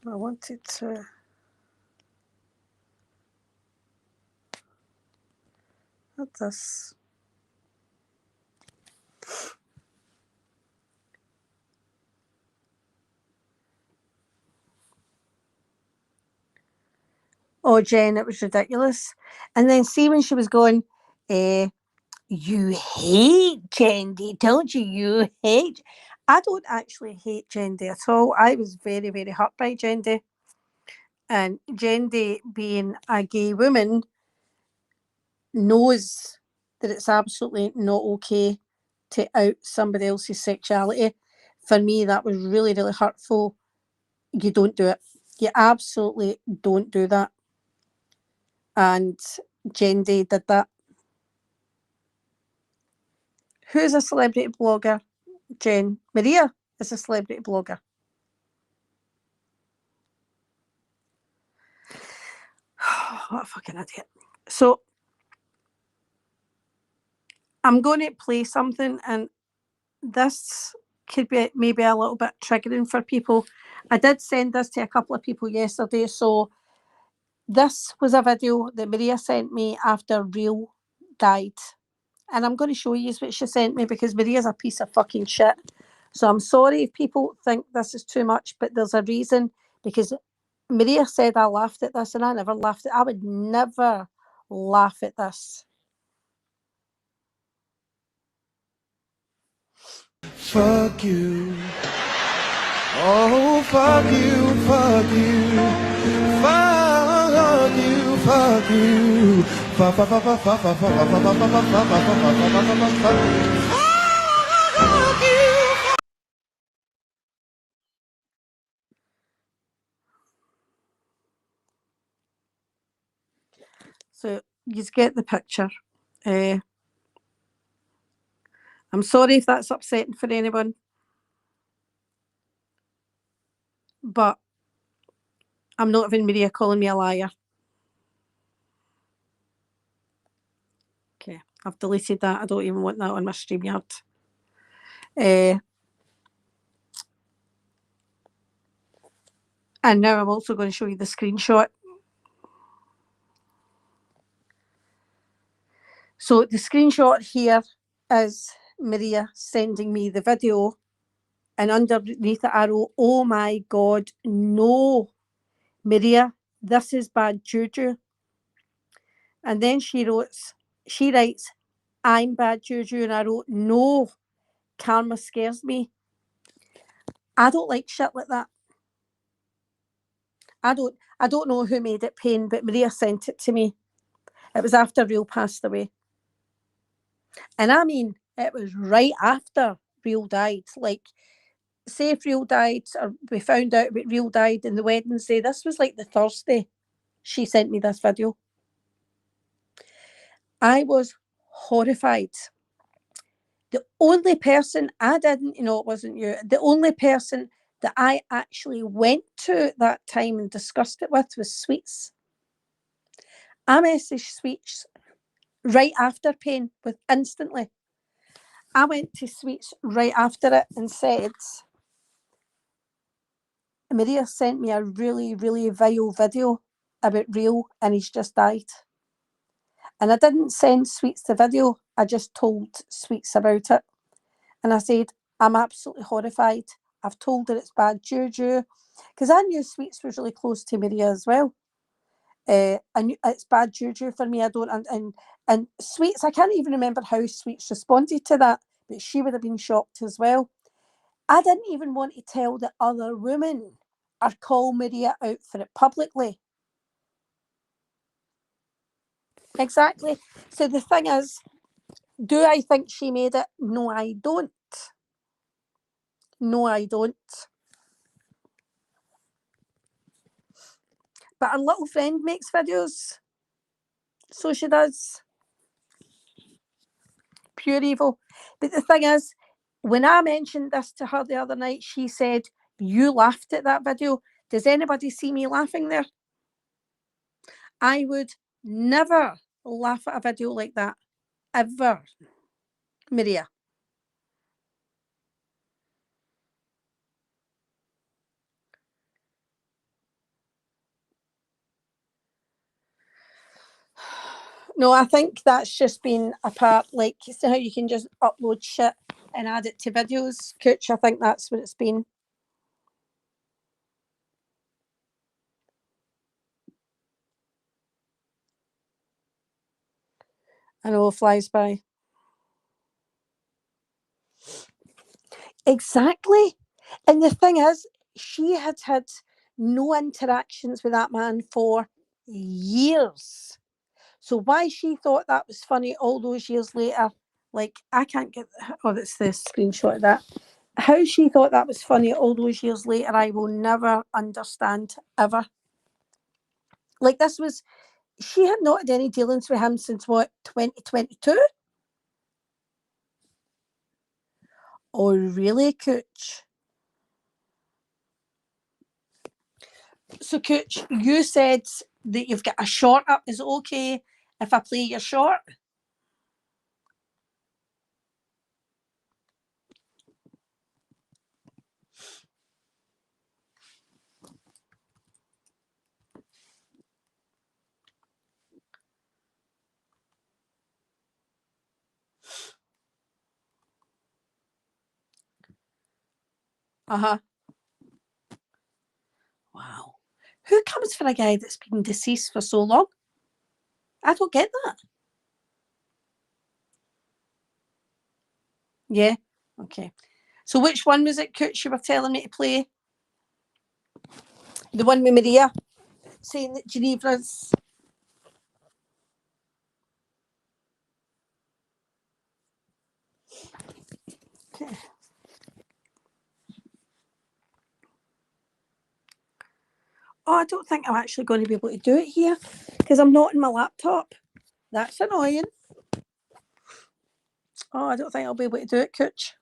I wanted to... add this. Oh, Jen, it was ridiculous. And then see when she was going, you hate Jendi, don't you? You hate... I don't actually hate Jendi at all. I was very, very hurt by Jendi. And Jendi, being a gay woman, knows that it's absolutely not okay to out somebody else's sexuality. For me, that was really, really hurtful. You don't do it. You absolutely don't do that. And Jendi did that. Who's a celebrity blogger, Jen? Maria is a celebrity blogger. What a fucking idiot. So I'm going to play something, and this could be maybe a little bit triggering for people. I did send this to a couple of people yesterday. So this was a video that Maria sent me after Real died. And I'm going to show you what she sent me, because Maria's a piece of fucking shit. So I'm sorry if people think this is too much, but there's a reason, because Maria said I laughed at this, and I never laughed at it. I would never laugh at this. Fuck you. Oh, fuck you, fuck you. Fuck you, fuck you. Fuck, fuck, fuck, fuck, fuck, fuck, fuck, fuck, fuck, fuck, fuck, fuck, fuck, fuck you. So you get the picture. I'm sorry if that's upsetting for anyone, but I'm not even Maria calling me a liar. Okay, I've deleted that. I don't even want that on my StreamYard. And now I'm also going to show you the screenshot. So the screenshot here is Maria sending me the video, and underneath it I wrote, oh my God, no, Maria, this is bad juju. And then she writes, I'm bad juju, and I wrote, no, karma scares me. I don't like shit like that. I don't know who made it Pain, but Maria sent it to me. It was after Real passed away. And I mean, it was right after Real died. Like, say if Real died, or we found out about Real died on the Wednesday, this was like the Thursday she sent me this video. I was horrified. The only person I didn't, it wasn't you, the only person that I actually went to at that time and discussed it with was Sweets. I messaged Sweets right after Pain with instantly. I went to Sweets right after it and said, Maria sent me a really, really vile video about Real and he's just died. And I didn't send Sweets the video, I just told Sweets about it. And I said, I'm absolutely horrified. I've told her it's bad juju. Because I knew Sweets was really close to Maria as well. I knew it's bad juju for me. I don't, and Sweets, I can't even remember how Sweets responded to that, but she would have been shocked as well. I didn't even want to tell the other women or call Maria out for it publicly. Exactly. So the thing is, do I think she made it? No, I don't. No, I don't. But our little friend makes videos. So she does. Pure evil. But the thing is, when I mentioned this to her the other night, she said, you laughed at that video. Does anybody see me laughing there? I would never laugh at a video like that. Ever. Maria. No, I think that's just been a part, like, you see how you can just upload shit and add it to videos? Cooch, I think that's what it's been. I know, flies by. Exactly. And the thing is, she had had no interactions with that man for years. So why she thought that was funny all those years later, like, I can't get, oh, that's the screenshot of that. How she thought that was funny all those years later, I will never understand, ever. Like, this was, she had not had any dealings with him since what, 2022? Oh, really, Cooch? So, Cooch, you said that you've got a short up. Is it okay if I play your short? Uh-huh. Wow. Who comes for a guy that's been deceased for so long? I don't get that. Yeah. Okay. So which one was it, Cooch, you were telling me to play? The one with Maria saying that Geneva's. Okay. Oh, I don't think I'm actually going to be able to do it here because I'm not in my laptop. That's annoying. Oh, I don't think I'll be able to do it, Cooch.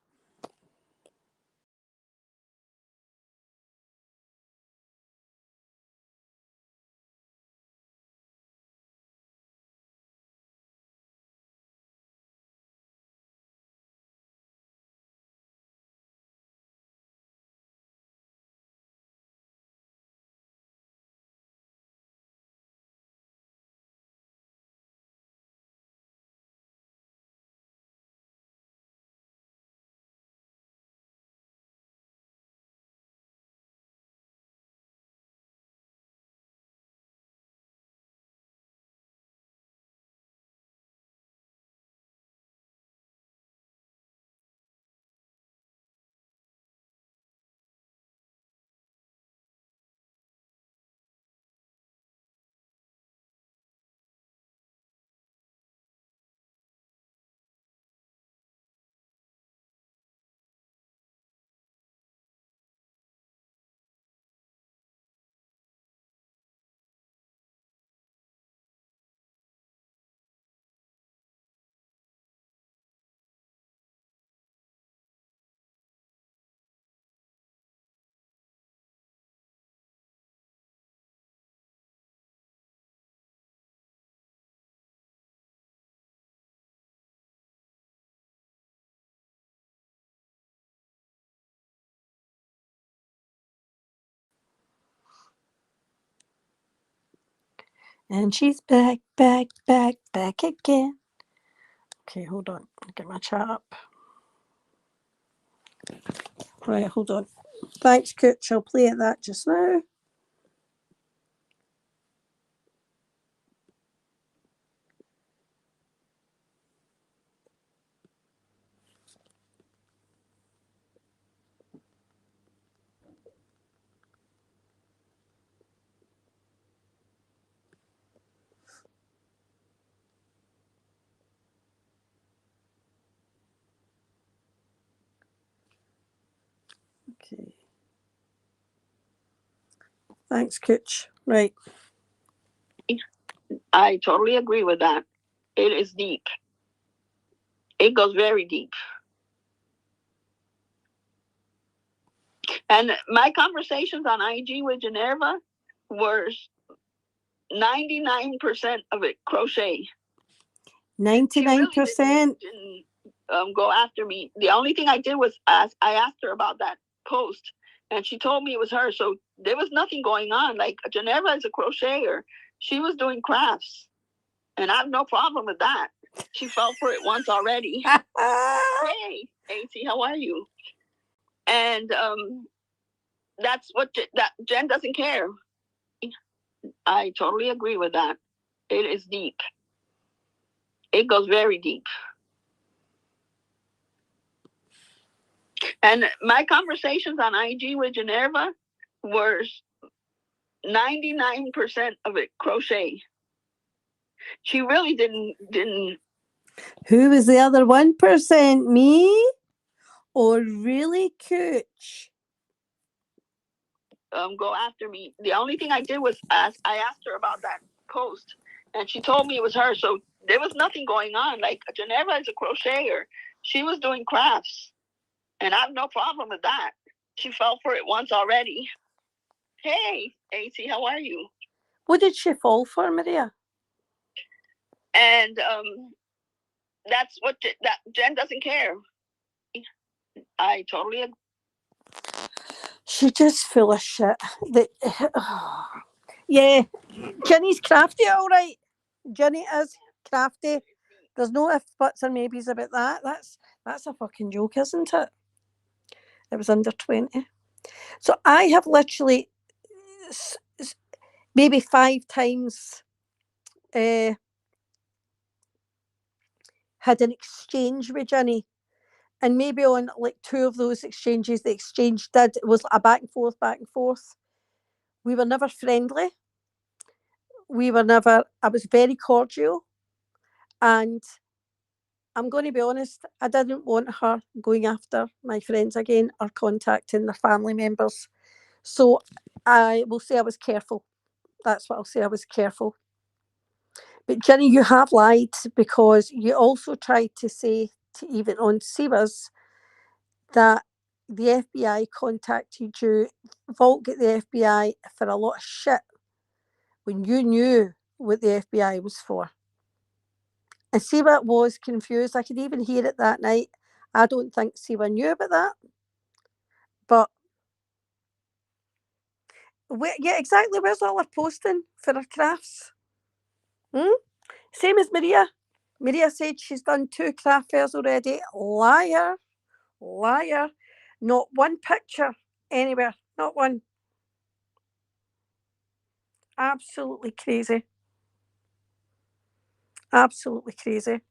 And she's back, back, back, back again. Okay, hold on. I'll get my chat up. Right, hold on. Thanks, Cooch. I'll play at that just now. Okay. Thanks, Cooch. Right. I totally agree with that. It is deep. It goes very deep. And my conversations on IG with Geneva were 99% of it crochet. 99%. Didn't go after me. The only thing I did was I asked her about that post, and she told me it was her. So there was nothing going on. Like, Geneva is a crocheter. She was doing crafts, and I have no problem with that. She fell for it once already. Hey, AC, how are you? And that's what that Jen doesn't care. I totally agree with that. It is deep. It goes very deep. And my conversations on IG with Geneva were 99% of it crochet. She really didn't. Who was the other 1%? Me? Or really, Cooch? Go after me. The only thing I did was I asked her about that post, and she told me it was her. So there was nothing going on. Like, Geneva is a crocheter. She was doing crafts, and I have no problem with that. She fell for it once already. Hey, AC, how are you? What did she fall for, Maria? And that's what that Jen doesn't care. I totally agree. She's just full of shit. Yeah, Ginny's crafty, all right. Ginny is crafty. There's no ifs, buts, or maybes about that. That's a fucking joke, isn't it? It was under 20. So I have literally maybe 5 times had an exchange with Ginny. And maybe on like 2 of those exchanges, the exchange it was a back and forth, back and forth. We were never friendly. I was very cordial. And I'm going to be honest, I didn't want her going after my friends again or contacting their family members. So I will say I was careful. That's what I'll say, I was careful. But Ginny, you have lied, because you also tried to say, to even on Siva's, that the FBI contacted you, Vault get the FBI for a lot of shit when you knew what the FBI was for. And Siva was confused. I could even hear it that night. I don't think Siva knew about that. But yeah, exactly. Where's all her posting for her crafts? Same as Maria. Maria said she's done 2 craft fairs already. Liar. Liar. Not one picture anywhere. Not one. Absolutely crazy. Absolutely crazy.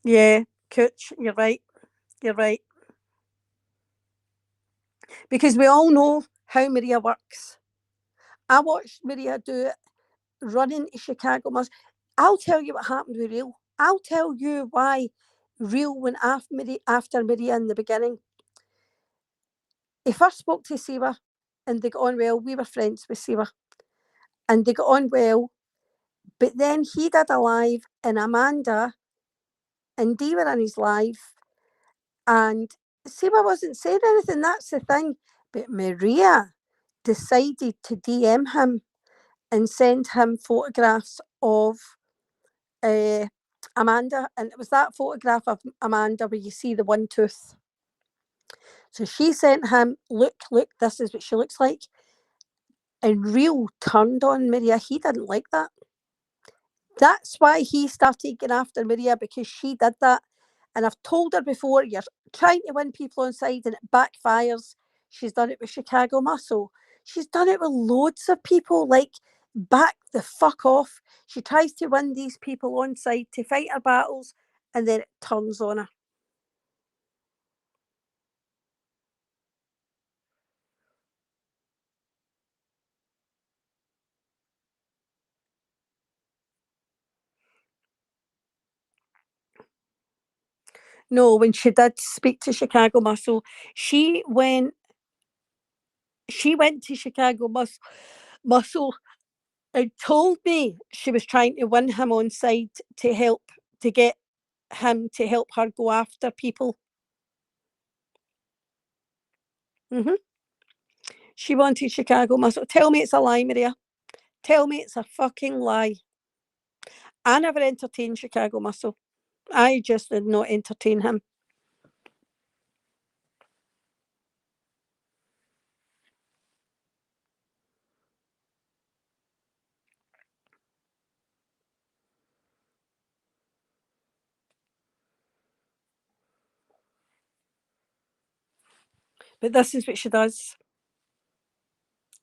Yeah, Cooch, you're right. You're right. Because we all know how Maria works. I watched Maria do it running to Chicago Mass. I'll tell you what happened with Real. I'll tell you why Real went after Maria in the beginning. He first spoke to Siva and they got on well. We were friends with Siva and they got on well. But then he did a live and Amanda and Dee were in his live and Siva wasn't saying anything. That's the thing. But Maria decided to DM him and send him photographs of Amanda. And it was that photograph of Amanda where you see the one tooth. So she sent him, look, this is what she looks like. And Real turned on Maria. He didn't like that. That's why he started getting after Maria, because she did that. And I've told her before, you're trying to win people on side and it backfires. She's done it with Chicago Muscle. She's done it with loads of people. Like, back the fuck off. She tries to win these people on side to fight her battles, and then it turns on her. No, when she did speak to Chicago Muscle, she went to Chicago Muscle and told me she was trying to win him on side to get him to help her go after people. She wanted Chicago Muscle. Tell me it's a lie, Maria. Tell me it's a fucking lie. I never entertained Chicago Muscle. I just did not entertain him. But this is what she does.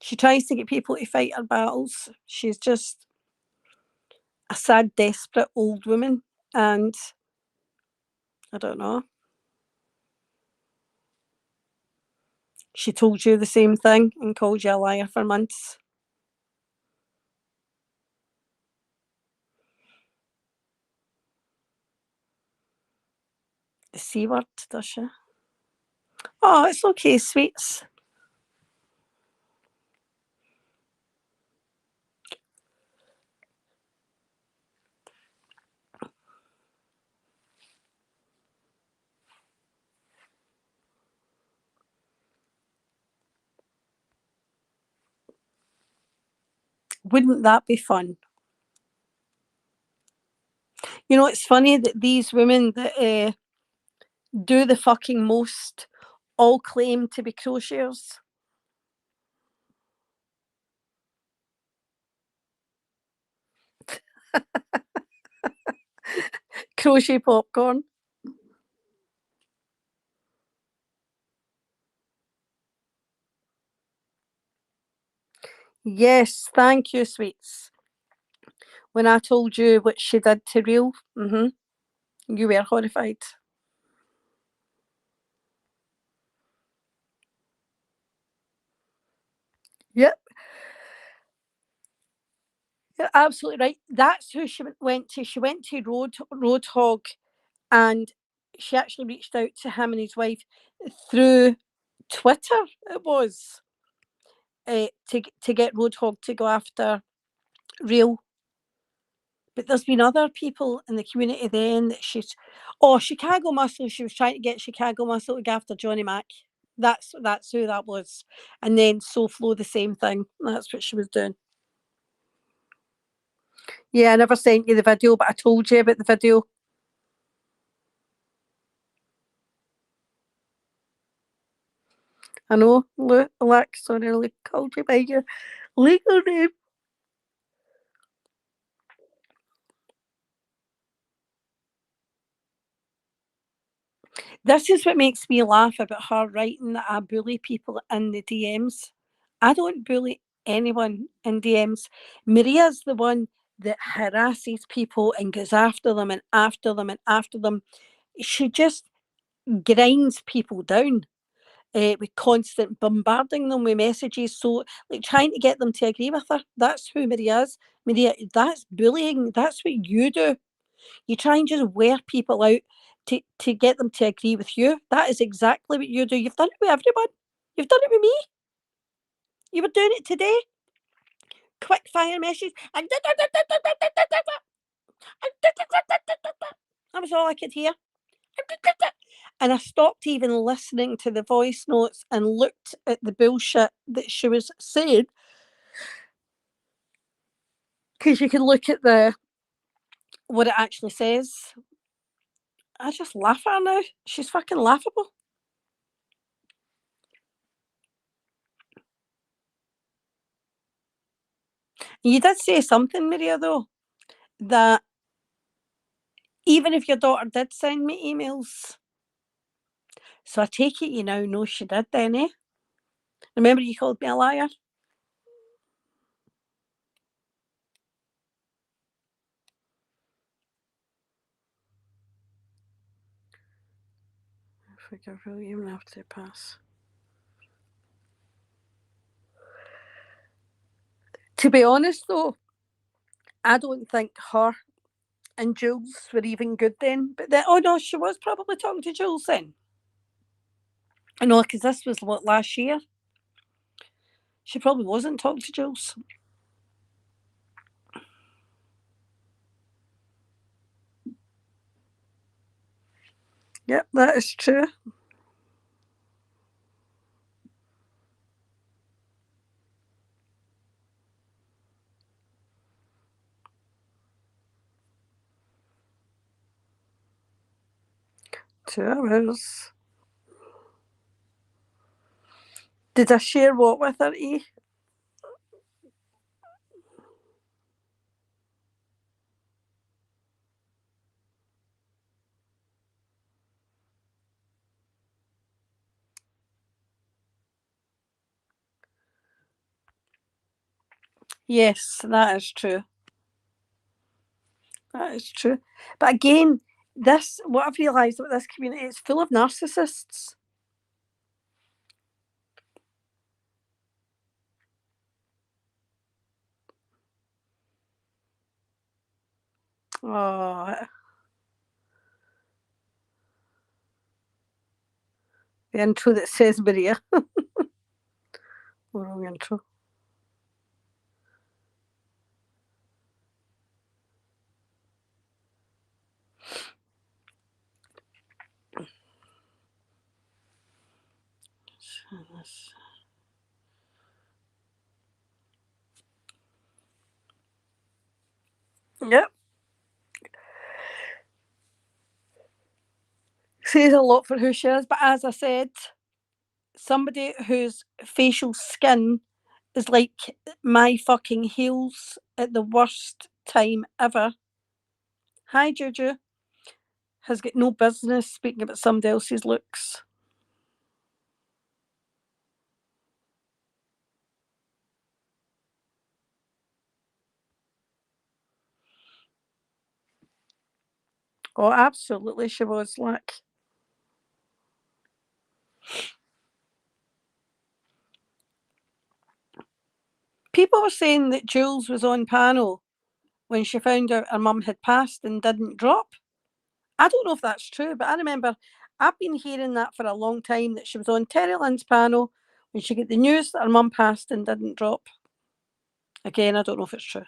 She tries to get people to fight her battles. She's just a sad, desperate old woman. And I don't know. She told you the same thing and called you a liar for months. The C word, does she? Oh, it's okay, sweets. Wouldn't that be fun? You know, it's funny that these women that do the fucking most all claim to be crocheters. Crochet popcorn. Yes, thank you, sweets. When I told you what she did to Real, you were horrified. Yep. You're absolutely right. That's who she went to. She went to Roadhog, and she actually reached out to him and his wife through Twitter. It was to get Roadhog to go after Real. But there's been other people in the community then that Chicago Muscle. She was trying to get Chicago Muscle to go after Johnny Mac. That's who that was. And then SoFlo, the same thing. That's what she was doing. Yeah, I never sent you the video, but I told you about the video. I know, Alex, I nearly called you by your legal name. This is what makes me laugh about her writing that I bully people in the DMs. I don't bully anyone in DMs. Maria's the one that harasses people and goes after them and after them and after them. She just grinds people down with constant bombarding them with messages. So, like, trying to get them to agree with her. That's who Maria is. Maria, that's bullying. That's what you do. You try and just wear people out to get them to agree with you. That is exactly what you do. You've done it with everyone. You've done it with me. You were doing it today. Quick fire message. That was all I could hear. And I stopped even listening to the voice notes and looked at the bullshit that she was saying. Because you can look at what it actually says. I just laugh at her now. She's fucking laughable. You did say something, Maria, though, that even if your daughter did send me emails, so I take it you now know she did then, eh? Remember you called me a liar? I figure William after pass. To be honest, though, I don't think her and Jules were even good then. But then, oh no, she was probably talking to Jules then. I know, because this was what, last year. She probably wasn't talking to Jules. Yep, that is true. Two hours. Did I share what with her, eh? Yes, that is true. That is true. But again, this, what I've realised about this community, it's full of narcissists. Oh, the intro that says Maria. Wrong intro. Yep. Says a lot for who she is, but as I said, somebody whose facial skin is like my fucking heels at the worst time ever. Hi, Juju. Has got no business speaking about somebody else's looks. Oh, absolutely, she was like. People were saying that Jules was on panel when she found out her mum had passed and didn't drop. I don't know if that's true, but I remember I've been hearing that for a long time, that she was on Terry Lynn's panel when she got the news that her mum passed and didn't drop. Again, I don't know if it's true.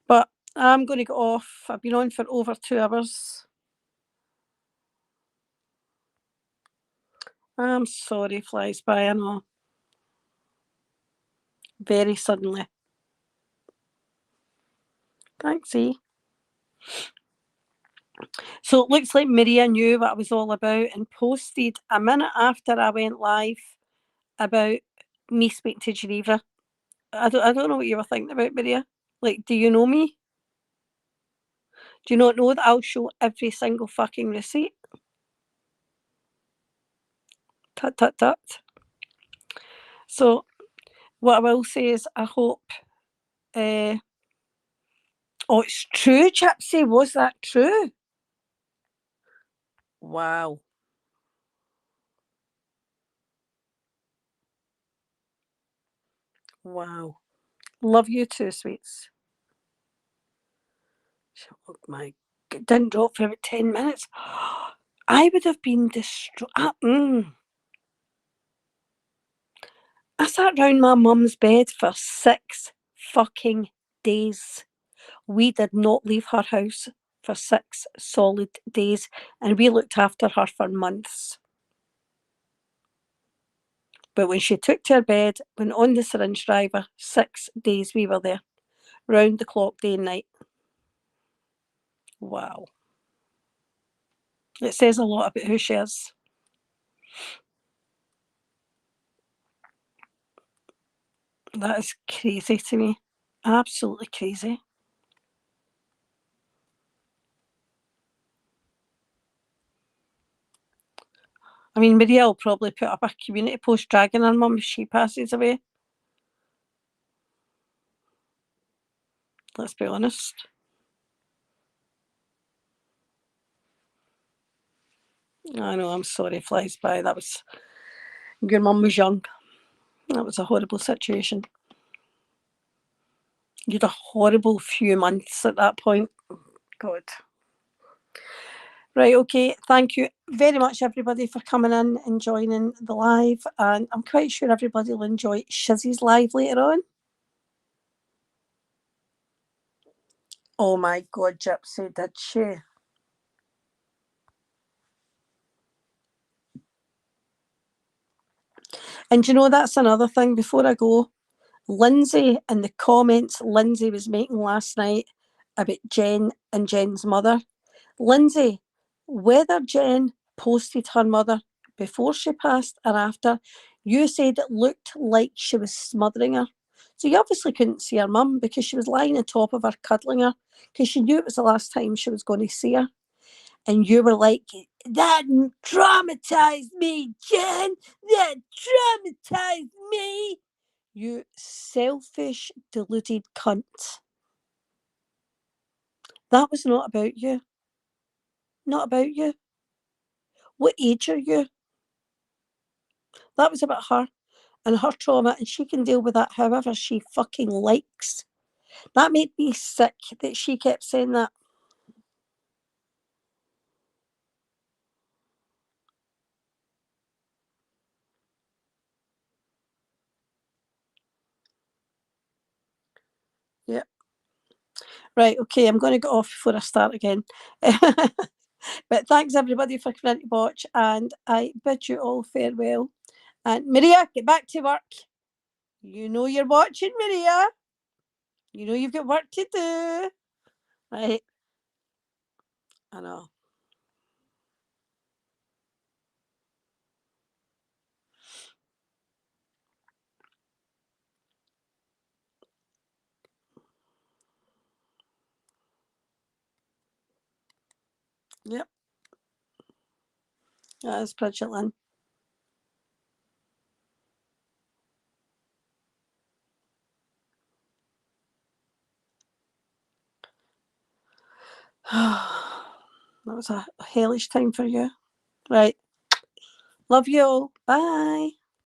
But I'm going to get off. I've been on for over 2 hours. I'm sorry, flies by, I know. Very suddenly. Thanks, E. So it looks like Maria knew what I was all about and posted a minute after I went live about me speaking to Geneva. I don't know what you were thinking about, Maria. Like, do you know me? Do you not know that I'll show every single fucking receipt? Tut, tut, tut. So what I will say is I hope... oh, it's true, Gypsy. Was that true? Wow. Wow. Love you too, sweets. Oh my, it didn't drop for about 10 minutes. I would have been distraught. I sat round my mum's bed for 6 fucking days. We did not leave her house for 6 solid days, and we looked after her for months. But when she took to her bed, went on the syringe driver, 6 days we were there, round the clock, day and night. Wow. It says a lot about who she is. That is crazy to me. Absolutely crazy. I mean, Maria will probably put up a community post dragging her mum if she passes away. Let's be honest. I know, I'm sorry, flies by. That was, your mum was young. That was a horrible situation. You had a horrible few months at that point. God. Right, okay. Thank you very much, everybody, for coming in and joining the live. And I'm quite sure everybody will enjoy Shizzy's live later on. Oh my God, Gypsy, did she? And you know, that's another thing. Before I go, Lindsay, in the comments Lindsay was making last night about Jen and Jen's mother. Lindsay, whether Jen posted her mother before she passed or after, you said it looked like she was smothering her. So you obviously couldn't see her mum because she was lying on top of her, cuddling her, because she knew it was the last time she was going to see her. And you were like, that traumatized me, Jen. That traumatized me. You selfish, deluded cunt. That was not about you. Not about you. What age are you? That was about her and her trauma, and she can deal with that however she fucking likes. That made me sick that she kept saying that. Yep. Right, okay, I'm going to get off before I start again. But thanks everybody for coming in to watch, and I bid you all farewell. And Maria, get back to work. You know you're watching, Maria. You know you've got work to do. Right. I know. Yep. That's Bridget Lynn. That was a hellish time for you. Right. Love you all. Bye.